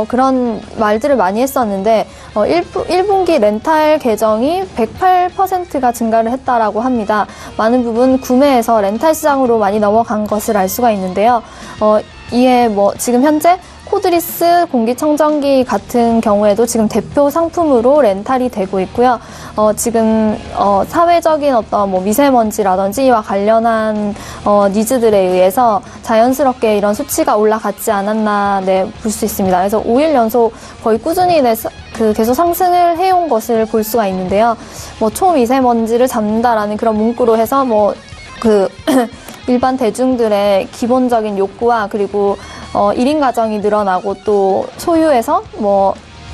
그런 말들을 많이 했었는데 1분기 렌탈 계정이 108%가 증가를 했다라고 합니다. 많은 부분 구매에서 렌탈 시장으로 많이 넘어간 것을 알 수가 있는데요. 이에 지금 현재 코드리스 공기청정기 같은 경우에도 지금 대표 상품으로 렌탈이 되고 있고요. 지금 사회적인 어떤 미세먼지라든지 이와 관련한 니즈들에 의해서 자연스럽게 이런 수치가 올라갔지 않았나 볼 수 있습니다. 그래서 5일 연속 거의 꾸준히 계속 상승을 해온 것을 볼 수가 있는데요. 초미세먼지를 잡는다라는 그런 문구로 해서 일반 대중들의 기본적인 욕구와 그리고 1인 가정이 늘어나고 또 소유해서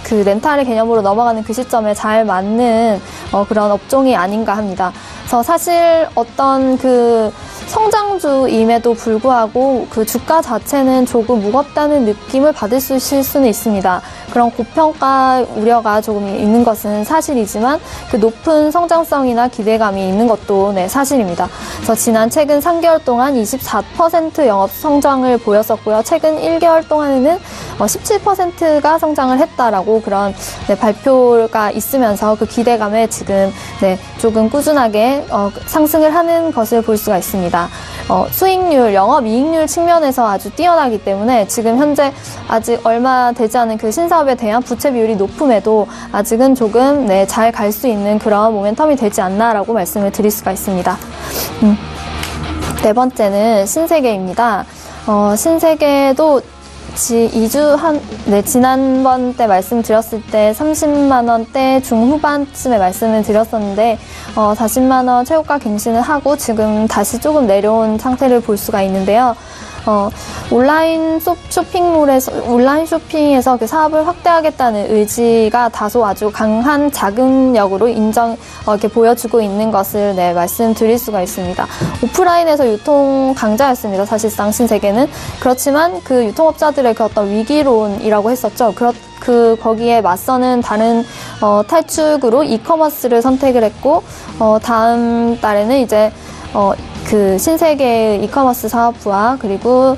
그 렌탈의 개념으로 넘어가는 그 시점에 잘 맞는 그런 업종이 아닌가 합니다. 그래서 사실 어떤 그 성장주임에도 불구하고 그 주가 자체는 조금 무겁다는 느낌을 받으실 수는 있습니다. 그런 고평가 우려가 조금 있는 것은 사실이지만 그 높은 성장성이나 기대감이 있는 것도 사실입니다. 그래서 최근 3개월 동안 24% 영업 성장을 보였었고요. 최근 1개월 동안에는 17%가 성장을 했다라고 그런 발표가 있으면서 그 기대감에 지금 조금 꾸준하게 상승을 하는 것을 볼 수가 있습니다. 수익률, 영업이익률 측면에서 아주 뛰어나기 때문에 지금 현재 아직 얼마 되지 않은 그 신사업에 대한 부채 비율이 높음에도 아직은 조금 잘 갈 수 있는 그런 모멘텀이 되지 않나라고 말씀을 드릴 수가 있습니다. 네 번째는 신세계입니다. 신세계도 지난번 때 말씀드렸을 때 30만 원대 중후반쯤에 말씀을 드렸었는데 40만 원 최고가 갱신을 하고 지금 다시 조금 내려온 상태를 볼 수가 있는데요. 온라인 쇼핑에서 그 사업을 확대하겠다는 의지가 다소 아주 강한 자금력으로 이렇게 보여주고 있는 것을 말씀드릴 수가 있습니다. 오프라인에서 유통 강자였습니다. 사실상 신세계는. 그렇지만 그 유통업자들의 그 어떤 위기론이라고 했었죠. 거기에 맞서는 다른 탈출구로 이커머스를 선택을 했고, 다음 달에는 이제 그 신세계의 이커머스 사업부와 그리고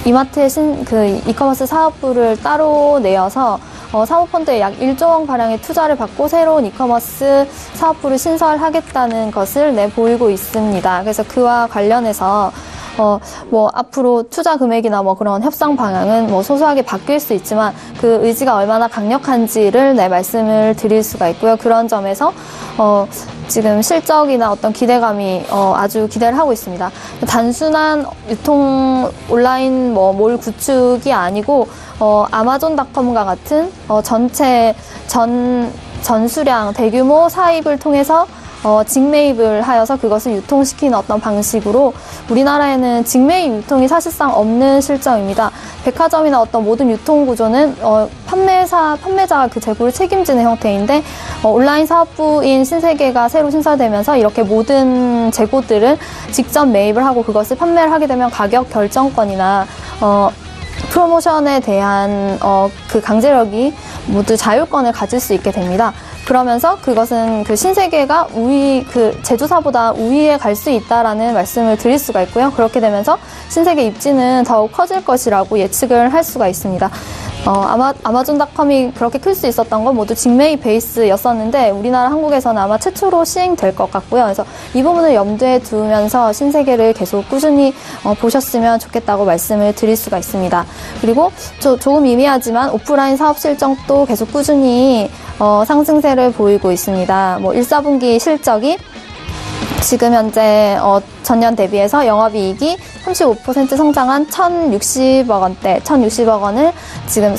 이마트의 그 이커머스 사업부를 따로 내어서 사모펀드에 약 1조 원 가량의 투자를 받고 새로운 이커머스 사업부를 신설하겠다는 것을 보이고 있습니다. 그래서 그와 관련해서 앞으로 투자 금액이나 그런 협상 방향은 소소하게 바뀔 수 있지만 그 의지가 얼마나 강력한지를 말씀을 드릴 수가 있고요. 그런 점에서 지금 실적이나 어떤 기대감이 아주 기대를 하고 있습니다. 단순한 유통 온라인 몰 구축이 아니고 아마존닷컴과 같은 전체 전수량 대규모 사입을 통해서 직매입을 하여서 그것을 유통시키는 어떤 방식으로 우리나라에는 직매입 유통이 사실상 없는 실정입니다. 백화점이나 어떤 모든 유통 구조는 판매자가 그 재고를 책임지는 형태인데 온라인 사업부인 신세계가 새로 신설되면서 이렇게 모든 재고들을 직접 매입을 하고 그것을 판매를 하게 되면 가격 결정권이나 프로모션에 대한 그 강제력이 모두 자율권을 가질 수 있게 됩니다. 그러면서 그것은 그 신세계가 그 제조사보다 우위에 갈 수 있다라는 말씀을 드릴 수가 있고요. 그렇게 되면서 신세계 입지는 더욱 커질 것이라고 예측을 할 수가 있습니다. 아마존닷컴이 그렇게 클 수 있었던 건 모두 직매입 베이스였었는데 우리나라 한국에서는 아마 최초로 시행될 것 같고요. 그래서 이 부분을 염두에 두면서 신세계를 계속 꾸준히 보셨으면 좋겠다고 말씀을 드릴 수가 있습니다. 그리고 조금 미미하지만 오프라인 사업 실적도 계속 꾸준히 상승세를 보이고 있습니다. 1, 4분기 실적이 지금 현재 전년 대비해서 영업이익이 35% 성장한 1,060억 원을 지금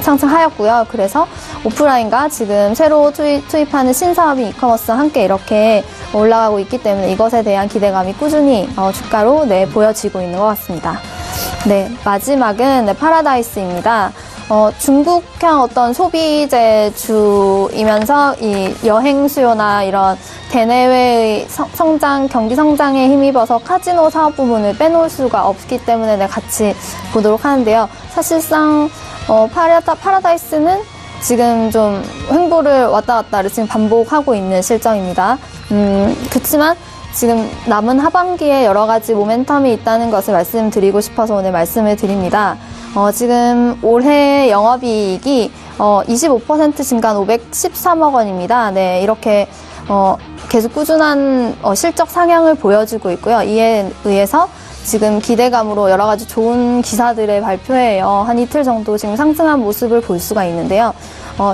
상승하였고요. 그래서 오프라인과 지금 새로 투입하는 신사업인 이커머스와 함께 이렇게 올라가고 있기 때문에 이것에 대한 기대감이 꾸준히 주가로 보여지고 있는 것 같습니다. 마지막은 파라다이스입니다. 중국형 어떤 소비재주이면서 이 여행 수요나 이런 대내외의 경기 성장에 힘입어서 카지노 사업 부분을 빼놓을 수가 없기 때문에 같이 보도록 하는데요. 사실상 파라다이스는 지금 좀 횡보를 왔다 갔다를 지금 반복하고 있는 실정입니다. 그렇지만 지금 남은 하반기에 여러 가지 모멘텀이 있다는 것을 말씀드리고 싶어서 오늘 말씀을 드립니다. 지금 올해 영업이익이 25% 증가한 513억 원입니다. 이렇게 계속 꾸준한 실적 상향을 보여주고 있고요. 이에 의해서 지금 기대감으로 여러 가지 좋은 기사들의 발표에 한 이틀 정도 지금 상승한 모습을 볼 수가 있는데요.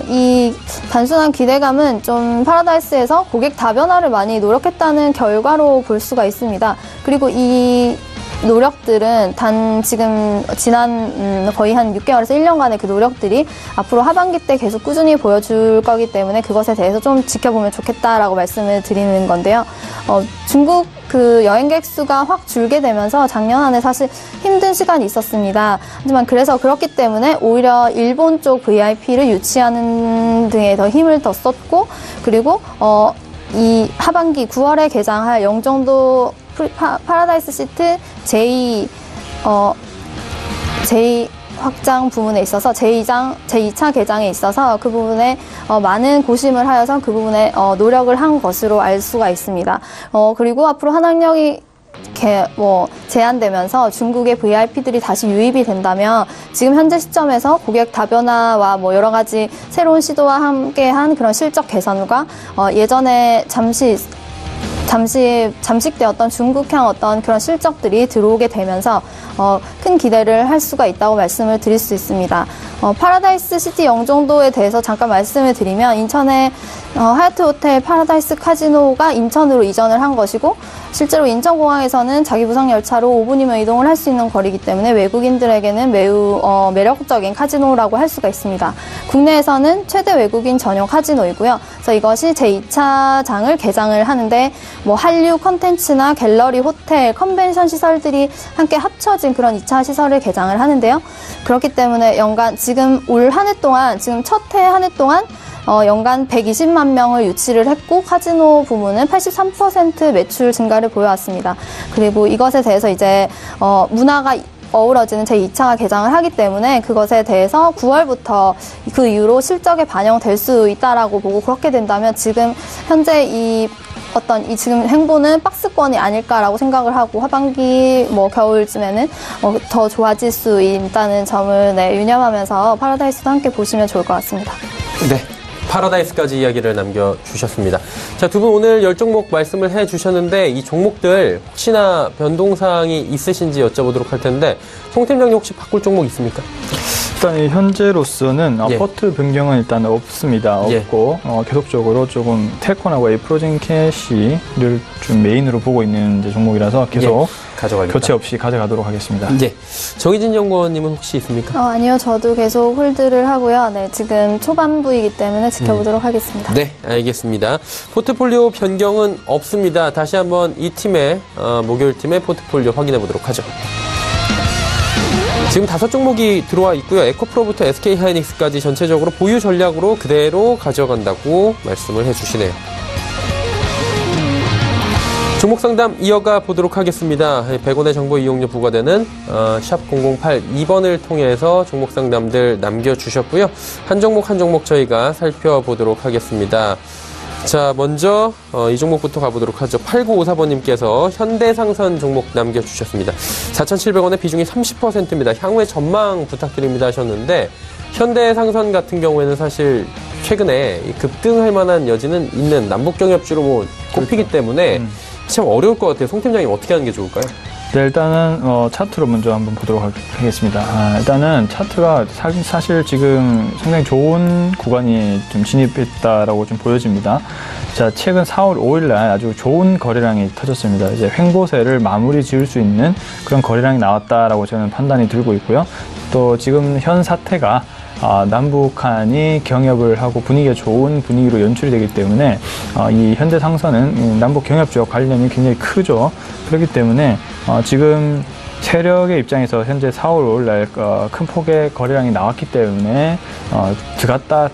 이 단순한 기대감은 좀 파라다이스에서 고객 다변화를 많이 노력했다는 결과로 볼 수가 있습니다. 그리고 이 노력들은 지금 지난 거의 한 6개월에서 1년간의 그 노력들이 앞으로 하반기 때 계속 꾸준히 보여줄 거기 때문에 그것에 대해서 좀 지켜보면 좋겠다라고 말씀을 드리는 건데요. 중국 그 여행객 수가 확 줄게 되면서 작년 한 해 사실 힘든 시간이 있었습니다. 하지만 그래서 그렇기 때문에 오히려 일본 쪽 VIP를 유치하는 등에 더 힘을 더 썼고 그리고 이 하반기 9월에 개장할 영종도 파라다이스 시트 제2 확장 부분에 있어서 제2차 개장에 있어서 그 부분에 많은 고심을 하여서 그 부분에 노력을 한 것으로 알 수가 있습니다. 그리고 앞으로 한학력이 제한되면서 중국의 VIP들이 다시 유입이 된다면 지금 현재 시점에서 고객 다변화와 여러 가지 새로운 시도와 함께한 그런 실적 개선과 예전에 잠식되었던 중국향 어떤 그런 실적들이 들어오게 되면서 큰 기대를 할 수가 있다고 말씀을 드릴 수 있습니다. 파라다이스 시티 영종도에 대해서 잠깐 말씀을 드리면 인천의 하얏트 호텔 파라다이스 카지노가 인천으로 이전을 한 것이고 실제로 인천공항에서는 자기 부상 열차로 5분이면 이동을 할 수 있는 거리이기 때문에 외국인들에게는 매우 매력적인 카지노라고 할 수가 있습니다. 국내에서는 최대 외국인 전용 카지노이고요. 그래서 이것이 제2차장을 개장을 하는데 뭐 한류 컨텐츠나 갤러리, 호텔, 컨벤션 시설들이 함께 합쳐진 그런 2차 시설을 개장을 하는데요. 그렇기 때문에 연간 지금 올 한 해 동안, 지금 첫 해 한 해 동안 연간 120만 명을 유치를 했고 카지노 부문은 83% 매출 증가를 보여왔습니다. 그리고 이것에 대해서 이제 문화가 어우러지는 제2차가 개장을 하기 때문에 그것에 대해서 9월부터 그 이후로 실적에 반영될 수 있다라고 보고, 그렇게 된다면 지금 현재 이 지금 행보는 박스권이 아닐까라고 생각을 하고 하반기 겨울쯤에는 더 좋아질 수 있다는 점을 유념하면서 파라다이스도 함께 보시면 좋을 것 같습니다. 네. 파라다이스까지 이야기를 남겨주셨습니다. 자, 두 분 오늘 10종목 말씀을 해주셨는데 이 종목들 혹시나 변동사항이 있으신지 여쭤보도록 할 텐데 송 팀장님 혹시 바꿀 종목 있습니까? 일단 현재로서는 예. 포트 변경은 일단 없습니다. 없고 계속적으로 조금 텔콘하고 프로젠 캐시를 좀 메인으로 보고 있는 이제 종목이라서 계속 가져가겠다. 교체 없이 가져가도록 하겠습니다. 예. 정희진 연구원님은 혹시 있습니까? 아니요, 저도 계속 홀드를 하고요. 네, 지금 초반부이기 때문에 지켜보도록 하겠습니다. 네, 알겠습니다. 포트폴리오 변경은 없습니다. 다시 한번 이 팀의 목요일 팀의 포트폴리오 확인해 보도록 하죠. 지금 5종목이 들어와 있고요. 에코프로부터 SK하이닉스까지 전체적으로 보유 전략으로 그대로 가져간다고 말씀을 해주시네요. 종목 상담 이어가 보도록 하겠습니다. 100원의 정보 이용료 부과되는 샵 0082번을 통해서 종목 상담들 남겨주셨고요. 한 종목 한 종목 저희가 살펴보도록 하겠습니다. 자, 먼저 이 종목부터 가보도록 하죠. 8954번님께서 현대상선 종목 남겨주셨습니다. 4,700원의 비중이 30%입니다. 향후의 전망 부탁드립니다 하셨는데 현대상선 같은 경우에는 사실 최근에 급등할 만한 여지는 있는 남북경협주로 꼽히기 때문에 참 어려울 것 같아요. 송 팀장님 어떻게 하는 게 좋을까요? 네, 일단은 차트로 먼저 한번 보도록 하겠습니다. 일단은 차트가 사실 지금 상당히 좋은 구간이 좀 진입했다라고 좀 보여집니다. 자, 최근 4월 5일날 아주 좋은 거래량이 터졌습니다. 이제 횡보세를 마무리 지을 수 있는 그런 거래량이 나왔다라고 저는 판단이 들고 있고요. 또 지금 현 사태가 남북한이 경협을 하고 분위기가 좋은 분위기로 연출이 되기 때문에 이 현대상선은 남북 경협주와 관련이 굉장히 크죠. 그렇기 때문에 지금 세력의 입장에서 현재 4월 5일 날 큰 폭의 거래량이 나왔기 때문에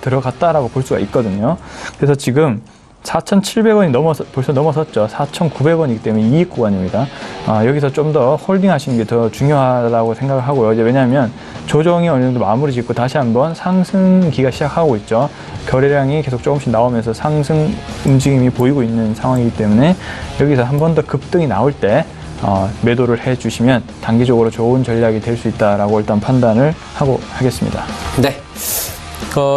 들어갔다라고 볼 수가 있거든요. 그래서 지금 4,700원이 벌써 넘어섰죠. 4,900원이기 때문에 이익 구간입니다. 여기서 좀 더 홀딩 하시는 게 더 중요하다고 생각을 하고요. 이제 왜냐하면 조정이 어느 정도 마무리 짓고 다시 한번 상승기가 시작하고 있죠. 거래량이 계속 조금씩 나오면서 상승 움직임이 보이고 있는 상황이기 때문에 여기서 한 번 더 급등이 나올 때 매도를 해주시면 단기적으로 좋은 전략이 될 수 있다라고 일단 판단을 하고 하겠습니다. 네.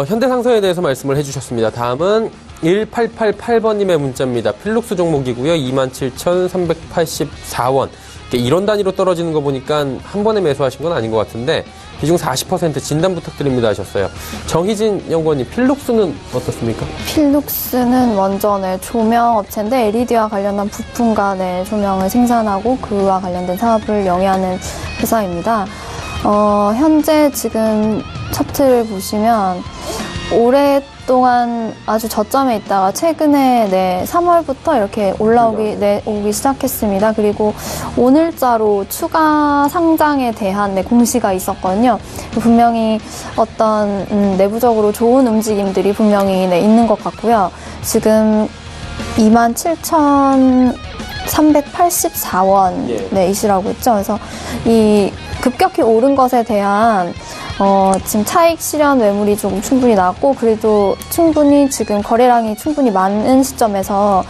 현대상선에 대해서 말씀을 해주셨습니다. 다음은 1888번님의 문자입니다. 필룩스 종목이고요. 27,384원. 이런 단위로 떨어지는 거 보니까 한 번에 매수하신 건 아닌 것 같은데 비중 40% 진단 부탁드립니다 하셨어요. 정희진 연구원님, 필룩스는 어떻습니까? 필룩스는 먼저 조명 업체인데 LED와 관련한 부품과 조명을 생산하고 그와 관련된 사업을 영위하는 회사입니다. 현재 지금 차트를 보시면 오랫동안 아주 저점에 있다가 최근에 3월부터 이렇게 오기 시작했습니다. 그리고 오늘자로 추가 상장에 대한 공시가 있었거든요. 분명히 어떤 내부적으로 좋은 움직임들이 분명히 있는 것 같고요. 지금 27,384원 이시라고 했죠. 그래서 이 급격히 오른 것에 대한 지금 차익 실현 매물이 조금 충분히 나왔고, 그래도 충분히 지금 거래량이 충분히 많은 시점에서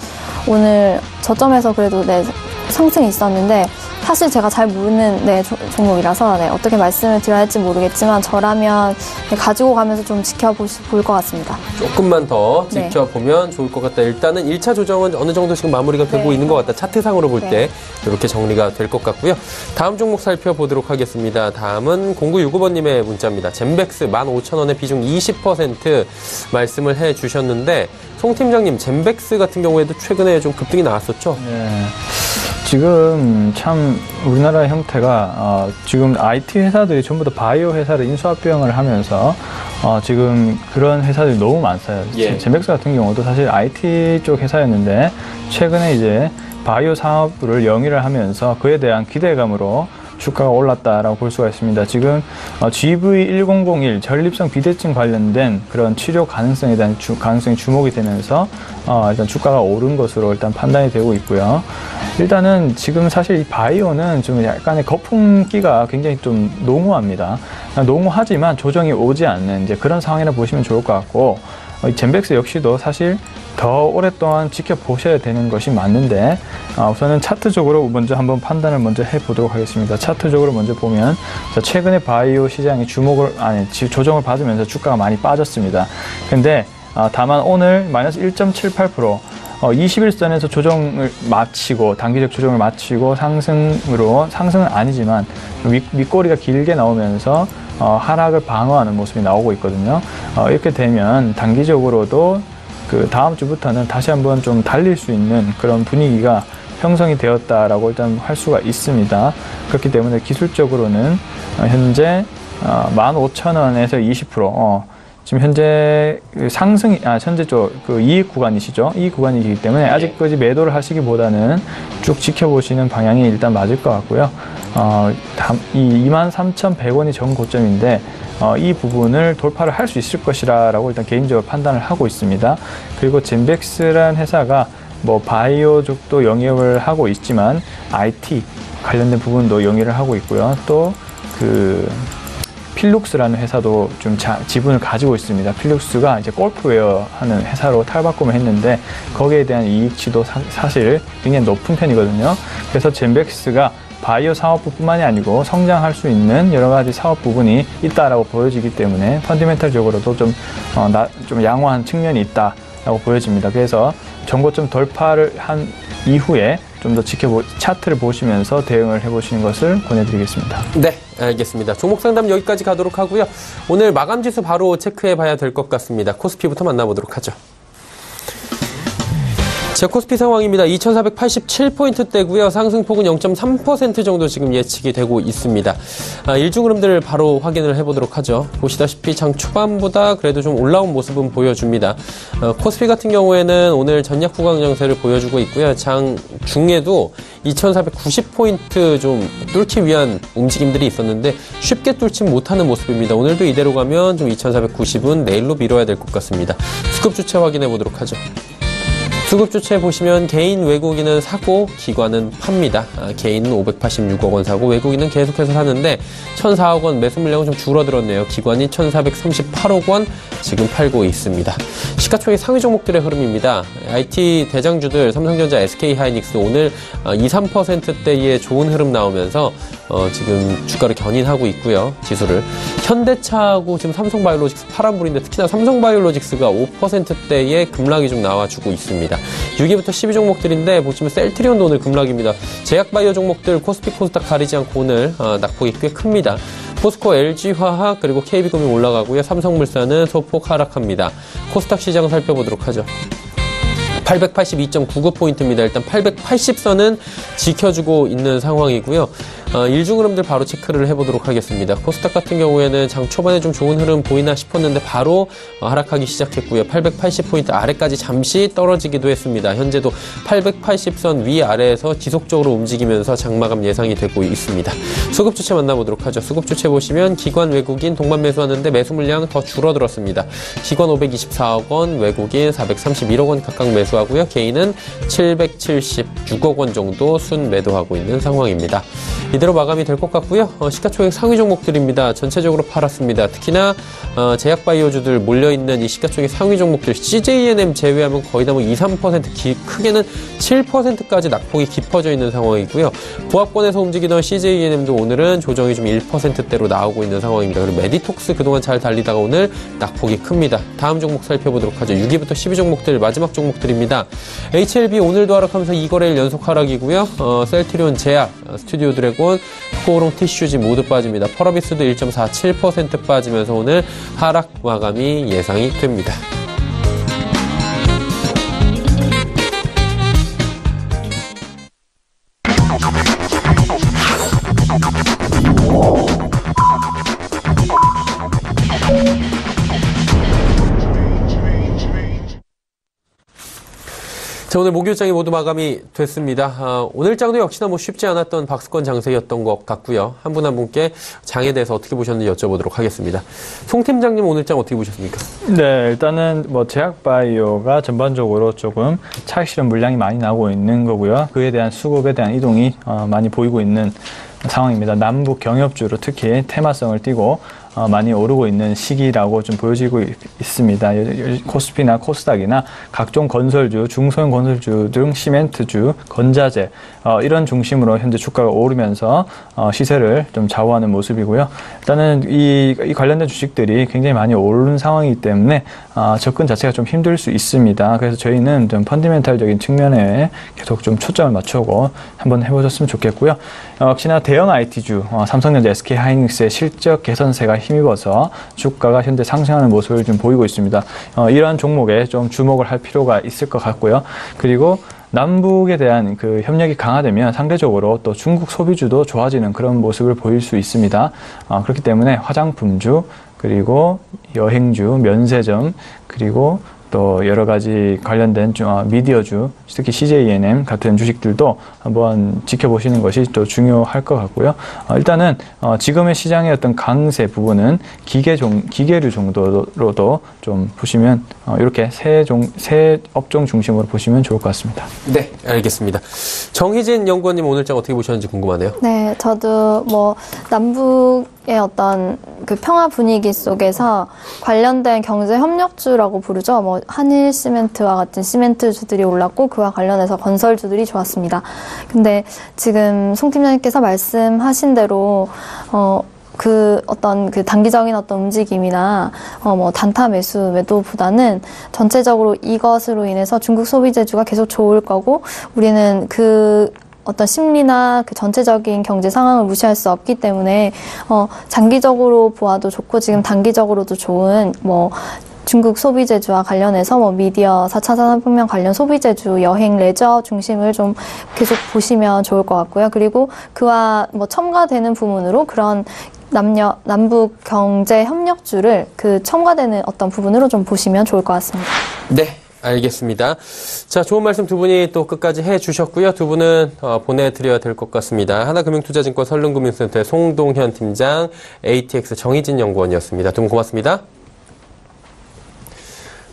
오늘 저점에서 그래도 상승이 있었는데, 사실 제가 잘 모르는 종목이라서 어떻게 말씀을 드려야 할지 모르겠지만 저라면 가지고 가면서 좀 지켜볼 것 같습니다. 조금만 더 지켜보면 좋을 것 같다. 일단은 1차 조정은 어느 정도 지금 마무리가 되고 있는 것 같다. 차트상으로 볼 때 이렇게 정리가 될 것 같고요. 다음 종목 살펴보도록 하겠습니다. 다음은 0965번님의 문자입니다. 젠백스 15,000원의 비중 20% 말씀을 해주셨는데 송 팀장님, 젠백스 같은 경우에도 최근에 좀 급등이 나왔었죠? 네. 지금 참 우리나라 형태가 지금 IT 회사들이 전부 다 바이오 회사를 인수합병을 하면서 지금 그런 회사들이 너무 많아요. 젠백스 같은 경우도 사실 IT 쪽 회사였는데 최근에 이제 바이오 사업부를 영위를 하면서 그에 대한 기대감으로 주가가 올랐다라고 볼 수가 있습니다. 지금 GV1001 전립선 비대증 관련된 그런 치료 가능성에 대한 가능성이 주목이 되면서 일단 주가가 오른 것으로 일단 판단이 되고 있고요. 일단은 지금 사실 이 바이오는 좀 약간의 거품기가 굉장히 좀 농후합니다. 농후하지만 조정이 오지 않는 이제 그런 상황이라 보시면 좋을 것 같고, 젠백스 역시도 사실 더 오랫동안 지켜보셔야 되는 것이 맞는데, 우선은 차트적으로 먼저 한번 판단을 먼저 해보도록 하겠습니다. 차트적으로 먼저 보면, 최근에 바이오 시장이 조정을 받으면서 주가가 많이 빠졌습니다. 근데 다만 오늘 마이너스 1.78%, 21선에서 조정을 마치고, 단기적 조정을 마치고 상승은 아니지만 윗꼬리가 길게 나오면서 하락을 방어하는 모습이 나오고 있거든요. 이렇게 되면 단기적으로도 그 다음 주부터는 다시 한번 좀 달릴 수 있는 그런 분위기가 형성이 되었다라고 일단 할 수가 있습니다. 그렇기 때문에 기술적으로는 현재 15,000원에서 20%, 지금 현재 상승이, 현재 그 이익 구간이시죠? 이익 구간이기 때문에 아직까지 매도를 하시기보다는 쭉 지켜보시는 방향이 일단 맞을 것 같고요. 이 23,100원이 전 고점인데, 이 부분을 돌파를 할 수 있을 것이라고 일단 개인적으로 판단을 하고 있습니다. 그리고 젠백스라는 회사가 뭐 바이오 쪽도 영입을 하고 있지만 IT 관련된 부분도 영입을 하고 있고요. 또 그 필룩스라는 회사도 좀 지분을 가지고 있습니다. 필룩스가 이제 골프웨어 하는 회사로 탈바꿈을 했는데 거기에 대한 이익치도 사실 굉장히 높은 편이거든요. 그래서 젠백스가 바이오 사업부뿐만이 아니고 성장할 수 있는 여러 가지 사업 부분이 있다라고 보여지기 때문에 펀디멘탈적으로도 좀 양호한 측면이 있다라고 보여집니다. 그래서 전고점 돌파를 한 이후에 좀 더 차트를 보시면서 대응을 해보시는 것을 권해드리겠습니다. 네, 알겠습니다. 종목 상담 여기까지 가도록 하고요. 오늘 마감 지수 바로 체크해 봐야 될 것 같습니다. 코스피부터 만나보도록 하죠. 제 코스피 상황입니다. 2487포인트대고요. 상승폭은 0.3% 정도 지금 예측이 되고 있습니다. 일중 흐름들을 바로 확인을 해보도록 하죠. 보시다시피 장 초반보다 그래도 좀 올라온 모습은 보여줍니다. 코스피 같은 경우에는 오늘 전략 구간 정세를 보여주고 있고요. 장 중에도 2490포인트 좀 뚫기 위한 움직임들이 있었는데 쉽게 뚫지 못하는 모습입니다. 오늘도 이대로 가면 좀 2490은 내일로 미뤄야 될 것 같습니다. 수급 주체 확인해 보도록 하죠. 수급 주체 보시면 개인 외국인은 사고 기관은 팝니다. 개인은 586억 원 사고 외국인은 계속해서 사는데 1,004억 원 매수 물량은 좀 줄어들었네요. 기관이 1,438억 원 지금 팔고 있습니다. 시가총액 상위 종목들의 흐름입니다. IT 대장주들 삼성전자, SK하이닉스 오늘 2, 3%대의 좋은 흐름 나오면서 지금 주가를 견인하고 있고요. 지수를. 현대차하고 지금 삼성바이오로직스 파란불인데 특히나 삼성바이오로직스가 5%대의 급락이 좀 나와주고 있습니다. 6위부터 10위 종목들인데 보시면 셀트리온도 오늘 급락입니다. 제약바이오 종목들 코스피 코스닥 가리지 않고 오늘 낙폭이 꽤 큽니다. 포스코, LG화학 그리고 KB금융 올라가고요. 삼성물산은 소폭 하락합니다. 코스닥 시장 살펴보도록 하죠. 882.99포인트입니다. 일단 880선은 지켜주고 있는 상황이고요. 일중 흐름들 바로 체크를 해보도록 하겠습니다. 코스닥 같은 경우에는 장 초반에 좀 좋은 흐름 보이나 싶었는데 바로 하락하기 시작했고요. 880포인트 아래까지 잠시 떨어지기도 했습니다. 현재도 880선 위아래에서 지속적으로 움직이면서 장마감 예상이 되고 있습니다. 수급 주체 만나보도록 하죠. 수급 주체 보시면 기관 외국인 동반 매수하는데 매수 물량 더 줄어들었습니다. 기관 524억 원, 외국인 431억 원 각각 매수하고요. 개인은 776억 원 정도 순 매도하고 있는 상황입니다. 이대로 마감이 될 것 같고요. 시가총액 상위 종목들입니다. 전체적으로 팔았습니다. 특히나 제약바이오주들 몰려있는 이 시가총액 상위 종목들 CJENM 제외하면 거의 다 2, 3% 크게는 7%까지 낙폭이 깊어져 있는 상황이고요. 부합권에서 움직이던 CJENM도 오늘은 조정이 좀 1%대로 나오고 있는 상황입니다. 그리고 메디톡스 그동안 잘 달리다가 오늘 낙폭이 큽니다. 다음 종목 살펴보도록 하죠. 6위부터 10위 종목들 마지막 종목들입니다. HLB 오늘도 하락하면서 2거래일 연속 하락이고요. 셀트리온, 제약, 스튜디오 드래곤, 코오롱 티슈지 모두 빠집니다. 펄어비스도 1.47% 빠지면서 오늘 하락 마감이 예상이 됩니다. 자, 오늘 목요일장이 모두 마감이 됐습니다. 오늘 장도 역시나 쉽지 않았던 박스권 장세였던 것 같고요. 한 분 한 분께 장에 대해서 어떻게 보셨는지 여쭤보도록 하겠습니다. 송 팀장님 오늘 장 어떻게 보셨습니까? 네, 일단은 제약바이오가 전반적으로 조금 차익 실현 물량이 많이 나오고 있는 거고요. 그에 대한 수급에 대한 이동이 많이 보이고 있는 상황입니다. 남북 경협주로 특히 테마성을 띠고 많이 오르고 있는 시기라고 좀 보여지고 있습니다. 코스피나 코스닥이나 각종 건설주, 중소형 건설주 등 시멘트주, 건자재 이런 중심으로 현재 주가가 오르면서 시세를 좀 좌우하는 모습이고요. 일단은 이 관련된 주식들이 굉장히 많이 오른 상황이기 때문에 접근 자체가 좀 힘들 수 있습니다. 그래서 저희는 좀 펀디멘탈적인 측면에 계속 좀 초점을 맞추고 한번 해보셨으면 좋겠고요. 역시나 대형 IT주, 삼성전자, SK하이닉스의 실적 개선세가 힘입어서 주가가 현재 상승하는 모습을 좀 보이고 있습니다. 이러한 종목에 좀 주목을 할 필요가 있을 것 같고요. 그리고 남북에 대한 그 협력이 강화되면 상대적으로 또 중국 소비주도 좋아지는 그런 모습을 보일 수 있습니다. 그렇기 때문에 화장품주, 그리고 여행주, 면세점, 그리고 또 여러 가지 관련된 미디어주, 특히 CJENM 같은 주식들도 한번 지켜보시는 것이 또 중요할 것 같고요. 일단은 지금의 시장의 어떤 강세 부분은 기계류 정도로도 좀 보시면 이렇게 세 업종 중심으로 보시면 좋을 것 같습니다. 네, 알겠습니다. 정희진 연구원님 오늘 장 어떻게 보셨는지 궁금하네요. 네, 저도 남북의 어떤 그 평화 분위기 속에서 관련된 경제 협력주라고 부르죠. 한일 시멘트와 같은 시멘트주들이 올랐고 그와 관련해서 건설주들이 좋았습니다. 근데 지금 송 팀장님께서 말씀하신 대로 그 단기적인 어떤 움직임이나 단타 매도보다는 전체적으로 이것으로 인해서 중국 소비재주가 계속 좋을 거고 우리는 어떤 심리나 그 전체적인 경제 상황을 무시할 수 없기 때문에 장기적으로 보아도 좋고 지금 단기적으로도 좋은 중국 소비재주와 관련해서 미디어, 4차 산업혁명 관련 소비재주, 여행, 레저 중심을 좀 계속 보시면 좋을 것 같고요. 그리고 그와 첨가되는 부분으로 그런 남북 경제 협력주를 그 첨가되는 어떤 부분으로 좀 보시면 좋을 것 같습니다. 네. 알겠습니다. 자, 좋은 말씀 두 분이 또 끝까지 해주셨고요. 두 분은 보내드려야 될 것 같습니다. 하나금융투자증권 설릉금융센터의 송동현 팀장, ATX 정희진 연구원이었습니다. 두 분 고맙습니다.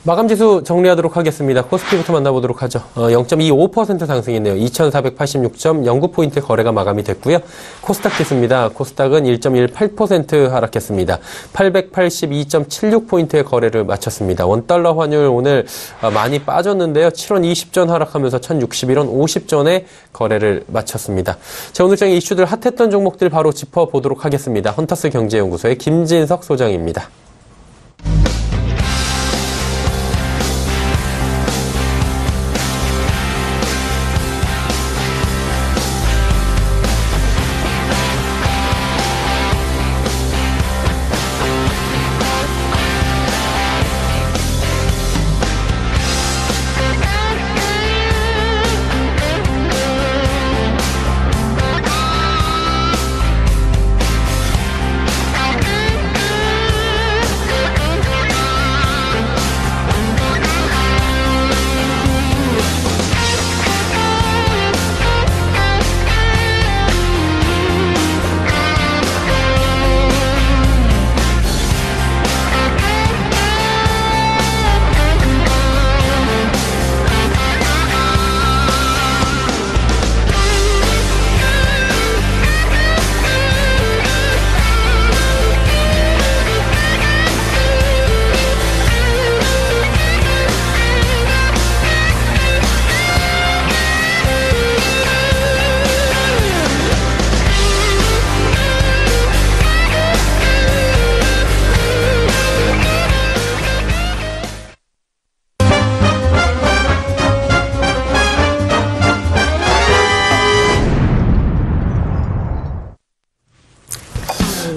마감지수 정리하도록 하겠습니다. 코스피부터 만나보도록 하죠. 0.25% 상승했네요. 2486.09포인트 거래가 마감이 됐고요. 코스닥 지수입니다. 코스닥은 1.18% 하락했습니다. 882.76포인트의 거래를 마쳤습니다. 원달러 환율 오늘 많이 빠졌는데요. 7원 20전 하락하면서 1061원 50전에 거래를 마쳤습니다. 자, 오늘 장의 이슈들 핫했던 종목들 바로 짚어보도록 하겠습니다. 헌터스 경제연구소의 김진석 소장입니다.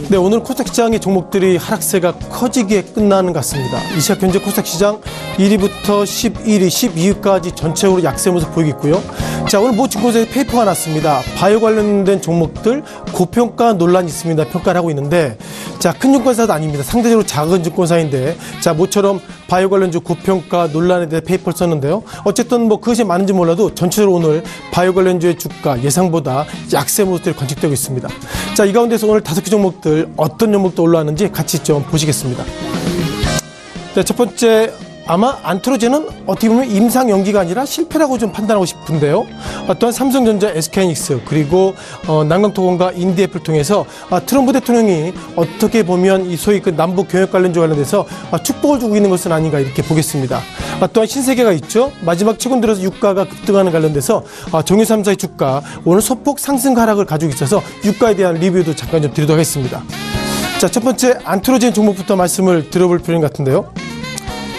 네, 오늘 코스닥 시장의 종목들이 하락세가 커지게 끝나는 것 같습니다. 이 시각 현재 코스닥 시장 1위부터 11위, 12위까지 전체적으로 약세 모습 보이고 있고요. 자, 오늘 모 증권사에 페이퍼가 났습니다. 바이오 관련된 종목들 고평가 논란이 있습니다. 평가를 하고 있는데, 자, 큰 증권사도 아닙니다. 상대적으로 작은 증권사인데, 자, 모처럼 바이오 관련주 고평가 논란에 대해 페이퍼를 썼는데요. 어쨌든 뭐 그것이 많은지 몰라도 전체적으로 오늘 바이오 관련주의 주가 예상보다 약세 모습들이 관측되고 있습니다. 자, 이 가운데서 오늘 5개 종목들 어떤 종목도 올라왔는지 같이 좀 보시겠습니다. 네, 첫 번째, 아마 안트로젠은 어떻게 보면 임상 연기가 아니라 실패라고 좀 판단하고 싶은데요. 또한 삼성전자, SK하이닉스 그리고 난강토건과 인디애플을 통해서 트럼프 대통령이 어떻게 보면 이 소위 그 남북 교역 관련주 관련돼서 축복을 주고 있는 것은 아닌가 이렇게 보겠습니다. 또한 신세계가 있죠. 마지막 최근 들어서 유가가 급등하는 관련돼서 정유 3사의 주가 오늘 소폭 상승 하락을 가지고 있어서 유가에 대한 리뷰도 잠깐 좀 드리도록 하겠습니다. 자, 첫 번째 안트로젠 종목부터 말씀을 들어볼 필요는 같은데요.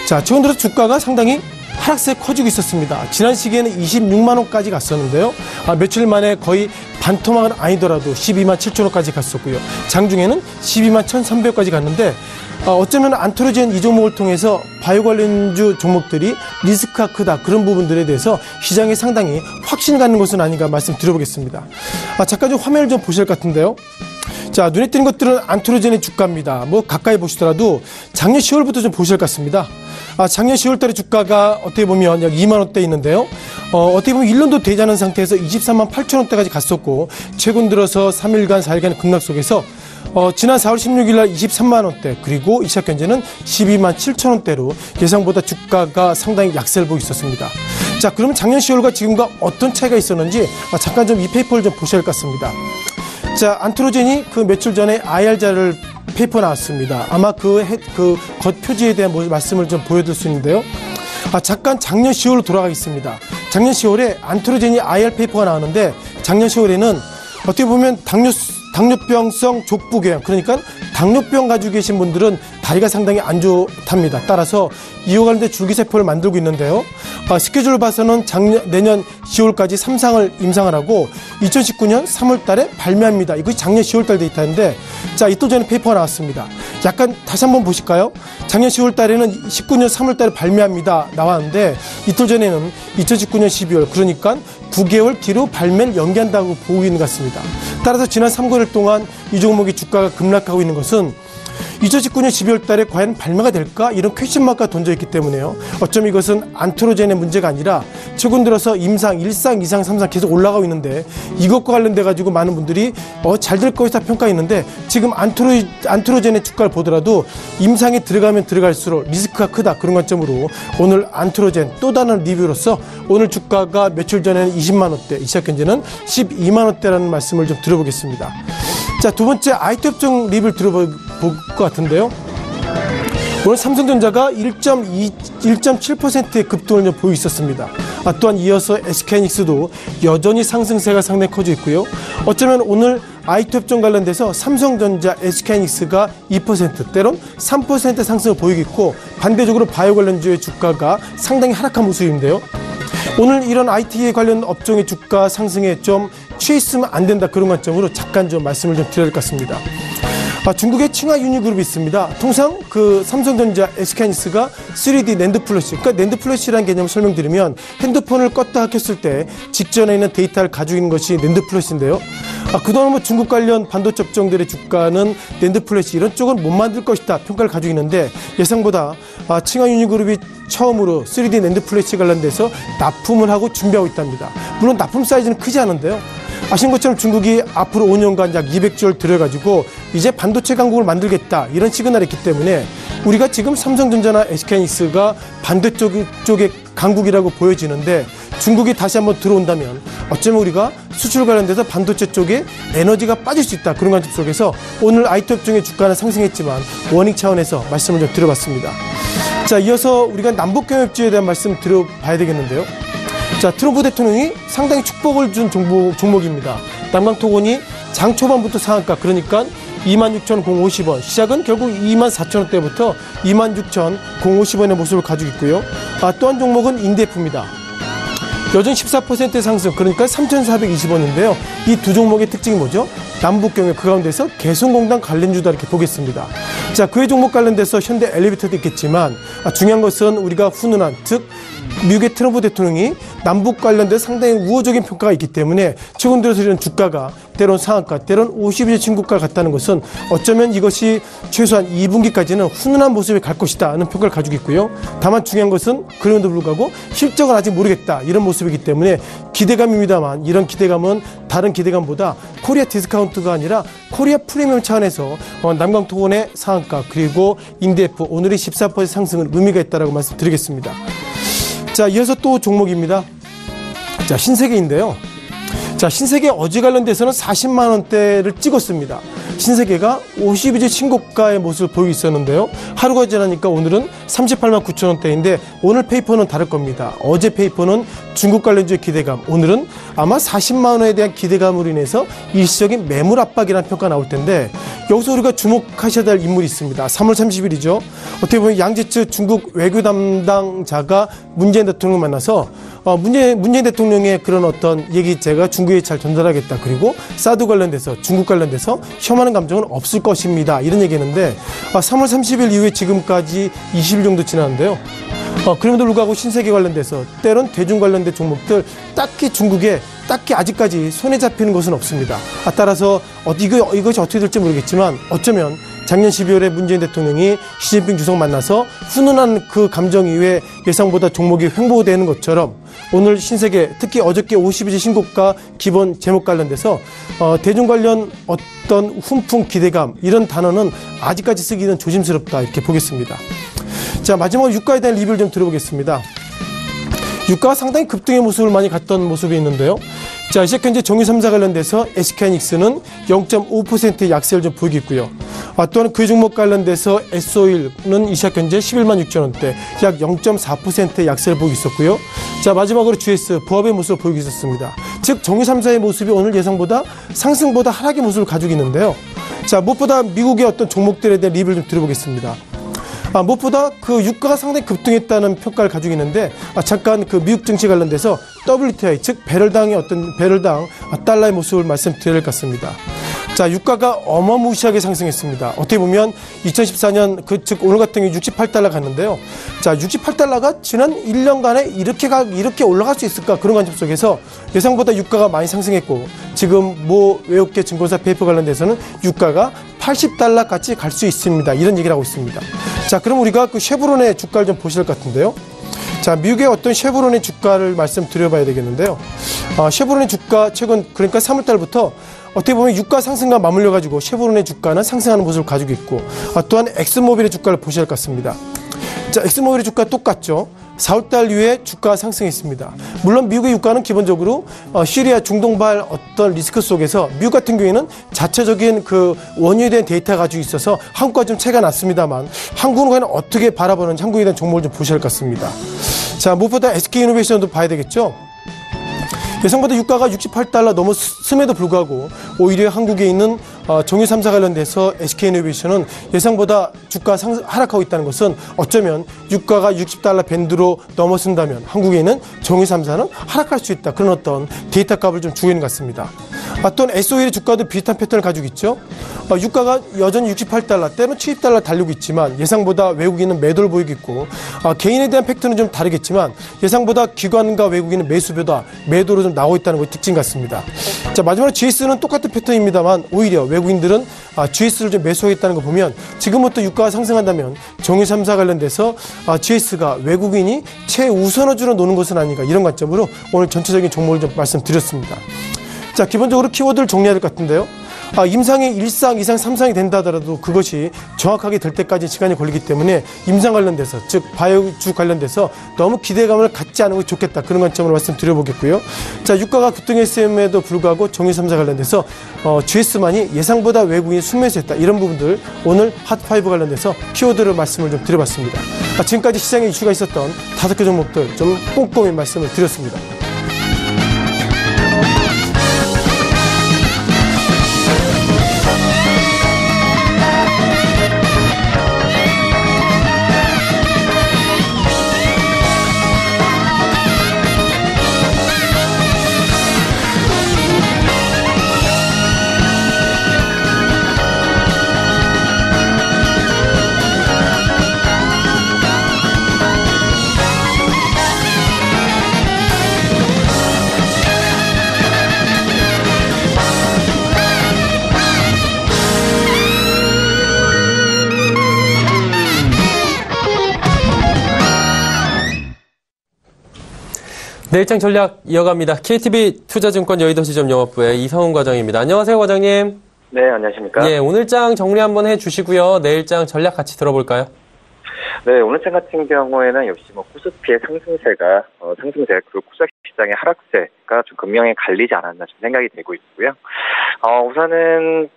자, 최근 들어 주가가 상당히 하락세 커지고 있었습니다. 지난 시기에는 26만 원까지 갔었는데요. 며칠 만에 거의 반토막은 아니더라도 12만 7천 원까지 갔었고요. 장중에는 12만 1,300원까지 갔는데 어쩌면 안트로젠 이 종목을 통해서 바이오 관련주 종목들이 리스크가 크다 그런 부분들에 대해서 시장에 상당히 확신을 갖는 것은 아닌가 말씀드려보겠습니다. 잠깐 좀 화면을 좀 보실 것 같은데요. 자, 눈에 띄는 것들은 안트로젠의 주가입니다. 뭐 가까이 보시더라도 작년 10월부터 좀 보실 것 같습니다. 작년 10월 달에 주가가 어떻게 보면 약 2만 원대 있는데요. 어떻게 보면 1년도 되지 않은 상태에서 23만 8천 원대까지 갔었고 최근 들어서 3일간 4일간의 급락 속에서 지난 4월 16일 날 23만 원대 그리고 이 시각 현재는 12만 7천 원대로 예상보다 주가가 상당히 약세를 보이고 있었습니다. 자, 그러면 작년 10월과 지금과 어떤 차이가 있었는지 잠깐 좀 이 페이퍼를 좀 보셔야 할 것 같습니다. 자, 안트로젠이 그 며칠 전에 IR자를 페이퍼 나왔습니다. 아마 그 겉표지에 대한 말씀을 좀 보여드릴 수 있는데요. 잠깐 작년 10월로 돌아가겠습니다. 작년 10월에 안트로젠이 IR 페이퍼가 나왔는데 작년 10월에는 어떻게 보면 당뇨병성 족부궤양, 그러니까 당뇨병 가지고 계신 분들은 다리가 상당히 안 좋답니다. 따라서 이와 관련된 줄기세포를 만들고 있는데요. 스케줄을 봐서는 내년 10월까지 3상을 임상을 하고 2019년 3월 달에 발매합니다. 이것이 작년 10월 달 데이터인데, 자, 이틀 전에 페이퍼가 나왔습니다. 약간 다시 한번 보실까요? 작년 10월 달에는 19년 3월 달에 발매합니다. 나왔는데 이틀 전에는 2019년 12월, 그러니까 9개월 뒤로 발매를 연기한다고 보고 있는 것 같습니다. 따라서 지난 3개월 동안 이 종목의 주가가 급락하고 있는 것은 2019년 12월 달에 과연 발매가 될까? 이런 퀘스천마크가 던져있기 때문에요. 어쩌면 이것은 안트로젠의 문제가 아니라 최근 들어서 임상, 1상, 2상, 3상 계속 올라가고 있는데 이것과 관련돼 가지고 많은 분들이 잘 될 것이다 평가했는데 지금 안트로젠의 주가를 보더라도 임상에 들어가면 들어갈수록 리스크가 크다. 그런 관점으로 오늘 안트로젠 또 다른 리뷰로서 오늘 주가가 며칠 전에는 20만 원대, 이 시각 현재는 12만 원대라는 말씀을 좀 들어보겠습니다. 자, 두 번째 IT 업종 리뷰를 들어볼 것 같은데요. 오늘 삼성전자가 1.7%의 급등을 좀 보이고 있었습니다. 또한 이어서 SK하이닉스도 여전히 상승세가 상당히 커지고 있고요. 어쩌면 오늘 IT 업종 관련돼서 삼성전자, SK하이닉스가 2% 때론 3% 상승을 보이고 있고 반대적으로 바이오 관련주의 주가가 상당히 하락한 모습인데요. 오늘 이런 IT 관련 업종의 주가 상승에 좀 취해 있으면 안 된다, 그런 관점으로 잠깐 좀 말씀을 좀 드려야 될 것 같습니다. 중국의 칭화 유니그룹이 있습니다. 통상 그 삼성전자, SK하이닉스가 3D 낸드 플래시, 그러니까 낸드 플래시라는 개념을 설명드리면 핸드폰을 껐다 켰을 때 직전에 있는 데이터를 가지고 있는 것이 낸드 플래시인데요. 그동안 뭐 중국 관련 반도체 업종들의 주가는 낸드 플래시 이런 쪽은 못 만들 것이다 평가를 가지고 있는데 예상보다 칭화 유니그룹이 처음으로 3D 낸드 플래시 관련돼서 납품을 하고 준비하고 있답니다. 물론 납품 사이즈는 크지 않은데요. 아시는 것처럼 중국이 앞으로 5년간 약 200조를 들여가지고 이제 반도체 강국을 만들겠다 이런 시그널이 있기 때문에 우리가 지금 삼성전자나 SK하이닉스가 반도체 쪽의 강국이라고 보여지는데 중국이 다시 한번 들어온다면 어쩌면 우리가 수출 관련돼서 반도체 쪽에 에너지가 빠질 수 있다, 그런 관점 속에서 오늘 IT 업종의 주가는 상승했지만 워닝 차원에서 말씀을 좀 드려봤습니다. 자, 이어서 우리가 남북경협지에 대한 말씀 드려봐야 되겠는데요. 자, 트럼프 대통령이 상당히 축복을 준 종목입니다. 남강토건이 장 초반부터 상한가, 그러니까 26,050원, 시작은 결국 24,000원대부터 26,050원의 모습을 가지고 있고요. 또 한 종목은 인디애플입니다. 여전히 14% 상승, 그러니까 3,420원인데요. 이 두 종목의 특징이 뭐죠? 남북경협, 그 가운데서 개성공단 관련주다 이렇게 보겠습니다. 자, 그의 종목 관련돼서 현대 엘리베이터도 있겠지만 중요한 것은 우리가 훈훈한, 즉 미국의 트럼프 대통령이 남북 관련된 상당히 우호적인 평가가 있기 때문에 최근 들어서 이런 주가가 때론 상한가, 때론 52주 진고가를 갔다는 것은 어쩌면 이것이 최소한 2분기까지는 훈훈한 모습에 갈 것이다 하는 평가를 가지고 있고요. 다만 중요한 것은 그럼에도 불구하고 실적은 아직 모르겠다 이런 모습이기 때문에 기대감입니다만 이런 기대감은 다른 기대감보다 코리아 디스카운트가 아니라 코리아 프리미엄 차원에서 남강토건의 상한가 그리고 인디F 오늘의 14% 상승은 의미가 있다라고 말씀드리겠습니다. 자, 이어서 또 종목입니다. 자, 신세계인데요. 자, 신세계 어제 관련돼서는 40만 원대를 찍었습니다. 신세계가 52주 신고가의 모습을 보이고 있었는데요. 하루가 지나니까 오늘은 38만 9천 원대인데 오늘 페이퍼는 다를 겁니다. 어제 페이퍼는 중국 관련주의 기대감, 오늘은 아마 40만 원에 대한 기대감으로 인해서 일시적인 매물 압박이라는 평가가 나올 텐데 여기서 우리가 주목하셔야 될 인물이 있습니다. 3월 30일이죠. 어떻게 보면 양지츠 중국 외교 담당자가 문재인 대통령을 만나서 문재인 대통령의 그런 어떤 얘기 제가 중국에 잘 전달하겠다. 그리고 사드 관련돼서 중국 관련돼서 혐오하는 감정은 없을 것입니다. 이런 얘기했는데 3월 30일 이후에 지금까지 20일 정도 지났는데요. 그럼에도 불구하고 신세계 관련돼서 때론 대중 관련된 종목들 딱히 중국에 딱히 아직까지 손에 잡히는 것은 없습니다. 따라서 이것이 어떻게 될지 모르겠지만 어쩌면 작년 12월에 문재인 대통령이 시진핑 주석 만나서 훈훈한 그 감정 이후에 예상보다 종목이 횡보되는 것처럼 오늘 신세계 특히 어저께 52주 신고가 기본 제목 관련돼서 대중 관련 어떤 훈풍 기대감 이런 단어는 아직까지 쓰기는 조심스럽다 이렇게 보겠습니다. 자, 마지막으로 유가에 대한 리뷰를 좀 들어보겠습니다. 유가가 상당히 급등의 모습을 많이 갔던 모습이 있는데요. 자, 시작 현재 정유 3사 관련돼서 SK하이닉스는 0.5%의 약세를 좀 보이고 있고요. 또한 그 종목 관련돼서 S-오일은 이 시각 현재 11만 6천 원대, 약 0.4%의 약세를 보이고 있었고요. 자, 마지막으로 GS 부합의 모습을 보이고 있었습니다. 즉 정유 3사의 모습이 오늘 예상보다 상승보다 하락의 모습을 가지고 있는데요. 자, 무엇보다 미국의 어떤 종목들에 대한 리뷰를 좀 들어보겠습니다. 무엇보다 그 유가가 상당히 급등했다는 평가를 가지고 있는데 잠깐 그 미국 증시 관련돼서 WTI 즉 배럴당의 어떤 배럴당 달러의 모습을 말씀드려야 될 것 같습니다. 자, 유가가 어마무시하게 상승했습니다. 어떻게 보면 2014년 즉 오늘 같은 경우 68달러 갔는데요. 자, 68달러가 지난 1년간에 이렇게 올라갈 수 있을까 그런 관점 속에서 예상보다 유가가 많이 상승했고 지금 외국계 증권사 페이퍼 관련돼서는 유가가 80달러까지 갈 수 있습니다. 이런 얘기를 하고 있습니다. 자, 그럼 우리가 그 쉐브론의 주가를 좀 보실 것 같은데요. 자, 미국의 어떤 쉐브론의 주가를 말씀드려봐야 되겠는데요. 쉐브론의 주가 최근 그러니까 3월달부터 어떻게 보면 유가 상승과 맞물려가지고 쉐브론의 주가는 상승하는 모습을 가지고 있고 또한 엑스모빌의 주가를 보셔야 할 것 같습니다. 자, 엑스모빌의 주가 똑같죠. 4월달 이후에 주가가 상승했습니다. 물론 미국의 유가는 기본적으로 시리아 중동발 어떤 리스크 속에서 미국 같은 경우에는 자체적인 그 원유에 대한 데이터가 가지고 있어서 한국과 좀 차이가 났습니다만 한국은 과연 어떻게 바라보는지 한국에 대한 종목을 좀 보셔야 할 것 같습니다. 자, 무엇보다 SK이노베이션도 봐야 되겠죠. 예상보다 유가가 68달러 넘었음에도 불구하고 오히려 한국에 있는 정유 3사 관련돼서 SK이노베이션은 예상보다 주가 하락하고 있다는 것은 어쩌면 유가가 60달러 밴드로 넘어선다면 한국에 있는 정유 3사는 하락할 수 있다. 그런 어떤 데이터 값을 좀 주고 있는 것 같습니다. 또한 S-오일의 주가도 비슷한 패턴을 가지고 있죠. 유가가 여전히 68달러, 때로는 70달러 달리고 있지만 예상보다 외국인은 매도를 보이고 있고 개인에 대한 팩트는 좀 다르겠지만 예상보다 기관과 외국인은 매수보다 매도로 좀 나오고 있다는 것이 특징 같습니다. 자, 마지막으로 GS는 똑같은 패턴입니다만 오히려 외국인들은 GS를 좀 매수하겠다는 거 보면 지금부터 유가가 상승한다면 정유 3사 관련돼서 GS가 외국인이 최우선어주로 노는 것은 아닌가 이런 관점으로 오늘 전체적인 종목을 좀 말씀드렸습니다. 자, 기본적으로 키워드를 정리해야 될 것 같은데요. 임상이 1상, 2상, 3상이 된다 하더라도 그것이 정확하게 될 때까지 시간이 걸리기 때문에 임상 관련돼서 즉 바이오주 관련돼서 너무 기대감을 갖지 않은 것이 좋겠다. 그런 관점으로 말씀드려보겠고요. 자, 유가가 급등했음에도 불구하고 정유 3사 관련돼서 GS만이 예상보다 외국인이 순매수했다. 이런 부분들 오늘 핫5 관련돼서 키워드를 말씀을 좀 드려봤습니다. 지금까지 시장에 이슈가 있었던 5개 종목들 좀 꼼꼼히 말씀을 드렸습니다. 내일장 전략 이어갑니다. KTB 투자증권 여의도지점 영업부의 이성훈 과장입니다. 안녕하세요, 과장님. 네, 안녕하십니까? 예, 오늘장 정리 한번 해주시고요. 내일장 전략 같이 들어볼까요? 네, 오늘장 같은 경우에는 역시 코스피의 상승세가 그리고 코스닥 시장의 하락세가 좀 극명히 갈리지 않았나 좀 생각이 되고 있고요. 우선은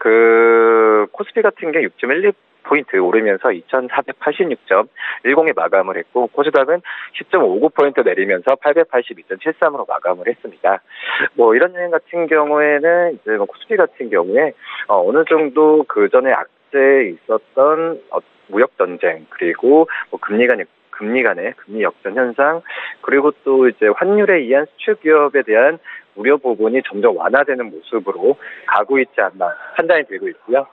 코스피 같은 게 6.12포인트 오르면서 2,486.10에 마감을 했고, 코스닥은 10.59포인트 내리면서 882.73으로 마감을 했습니다. 이런 요인 같은 경우에는 이제 코스피 같은 경우에 어느 정도 그 전에 악재에 있었던 무역 전쟁, 그리고 금리 간의 금리 역전 현상, 그리고 또 이제 환율에 의한 수출 기업에 대한 우려 부분이 점점 완화되는 모습으로 가고 있지 않나 판단이 되고 있고요.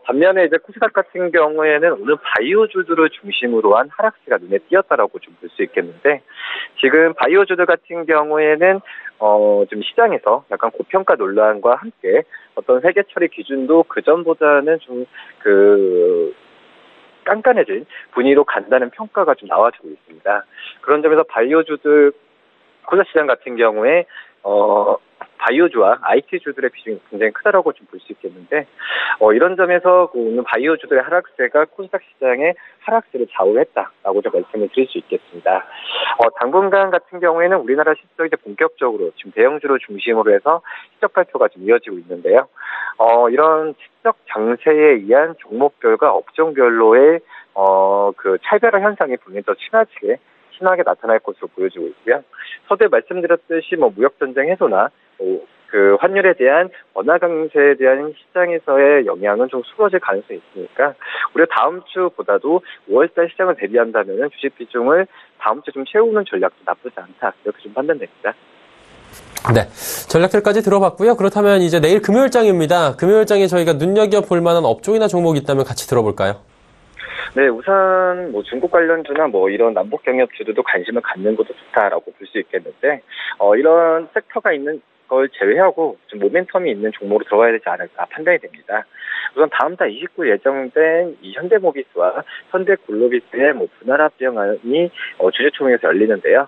반면에 이제 코스닥 같은 경우에는 오늘 바이오주들을 중심으로 한 하락세가 눈에 띄었다라고 좀 볼 수 있겠는데, 지금 바이오주들 같은 경우에는 좀 시장에서 약간 고평가 논란과 함께 어떤 회계 처리 기준도 그 전보다는 좀 깐깐해진 분위기로 간다는 평가가 좀 나와주고 있습니다. 그런 점에서 바이오주들 코스닥 시장 같은 경우에 바이오주와 IT주들의 비중이 굉장히 크다라고 좀 볼 수 있겠는데, 이런 점에서 오늘 바이오주들의 하락세가 코스닥 시장의 하락세를 좌우했다라고 좀 말씀을 드릴 수 있겠습니다. 당분간 같은 경우에는 우리나라 실적이 이제 본격적으로 지금 대형주를 중심으로 해서 실적 발표가 좀 이어지고 있는데요. 이런 실적 장세에 의한 종목별과 업종별로의 차별화 현상이 분명히 더 심하게 나타날 것으로 보여지고 있고요. 서두에 말씀드렸듯이 무역 전쟁 해소나 환율에 대한 원화 강세에 대한 시장에서의 영향은 좀 수월해질 가능성이 있으니까 우리가 다음 주보다도 5월달 시장을 대비한다면 주식 비중을 다음 주 좀 채우는 전략도 나쁘지 않다, 이렇게 좀 판단됩니다. 네, 전략들까지 들어봤고요. 그렇다면 이제 내일 금요일장입니다. 금요일장에 저희가 눈여겨볼 만한 업종이나 종목이 있다면 같이 들어볼까요? 네, 우선 중국 관련주나 이런 남북 경협주들도 관심을 갖는 것도 좋다라고 볼 수 있겠는데, 이런 섹터가 있는 걸 제외하고 좀 모멘텀이 있는 종목으로 들어가야 되지 않을까 판단이 됩니다. 우선 다음 달 29일 예정된 이 현대모비스와 현대글로비스의 분할 합병안이 주주총회에서 열리는데요.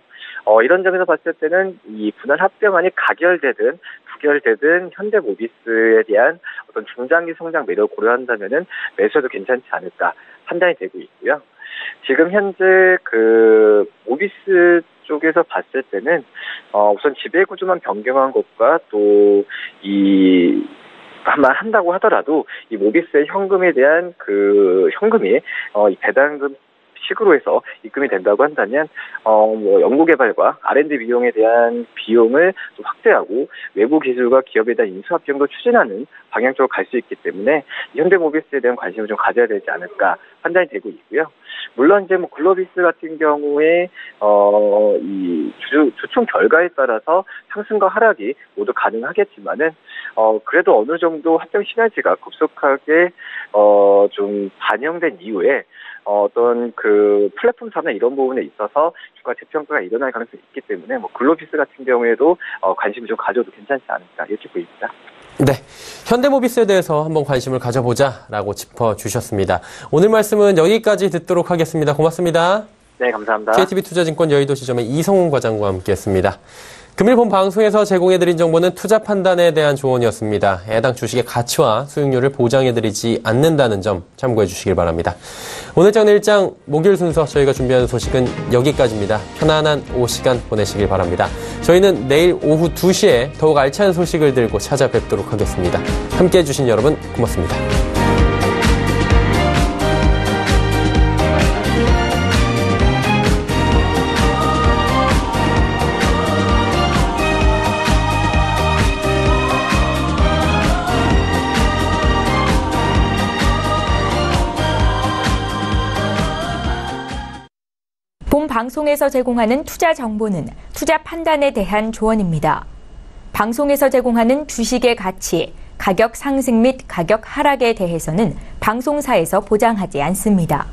이런 점에서 봤을 때는 이 분할 합병안이 가결되든 부결되든 현대모비스에 대한 어떤 중장기 성장 매력을 고려한다면은 매수해도 괜찮지 않을까 판단이 되고 있고요. 지금 현재 모비스 쪽에서 봤을 때는 우선 지배구조만 변경한 것과 또 아마 한다고 하더라도 이 모비스의 현금에 대한 현금이 이 배당금 식으로 해서 입금이 된다고 한다면 연구개발과 R&D 비용에 대한 비용을 좀 확대하고 외부 기술과 기업에 대한 인수합병도 추진하는 방향 쪽으로 갈 수 있기 때문에 현대모비스에 대한 관심을 좀 가져야 되지 않을까 판단이 되고 있고요. 물론 이제 글로비스 같은 경우에 이 주총 결과에 따라서 상승과 하락이 모두 가능하겠지만은 그래도 어느 정도 합병 시너지가 급속하게 좀 반영된 이후에 어떤 플랫폼사나 이런 부분에 있어서 주가 재평가가 일어날 가능성이 있기 때문에 글로비스 같은 경우에도 관심을 좀 가져도 괜찮지 않을까, 이렇게 보입니다. 네, 현대모비스에 대해서 한번 관심을 가져보자라고 짚어주셨습니다. 오늘 말씀은 여기까지 듣도록 하겠습니다. 고맙습니다. 네, 감사합니다. KTB 투자증권 여의도지점의 이성훈 과장과 함께했습니다. 금일 본 방송에서 제공해드린 정보는 투자 판단에 대한 조언이었습니다. 해당 주식의 가치와 수익률을 보장해드리지 않는다는 점 참고해 주시길 바랍니다. 오늘장 내일장 목요일 순서 저희가 준비한 소식은 여기까지입니다. 편안한 오후 시간 보내시길 바랍니다. 저희는 내일 오후 2시에 더욱 알찬 소식을 들고 찾아뵙도록 하겠습니다. 함께해 주신 여러분 고맙습니다. 본 방송에서 제공하는 투자 정보는 투자 판단에 대한 조언입니다. 방송에서 제공하는 주식의 가치, 가격 상승 및 가격 하락에 대해서는 방송사에서 보장하지 않습니다.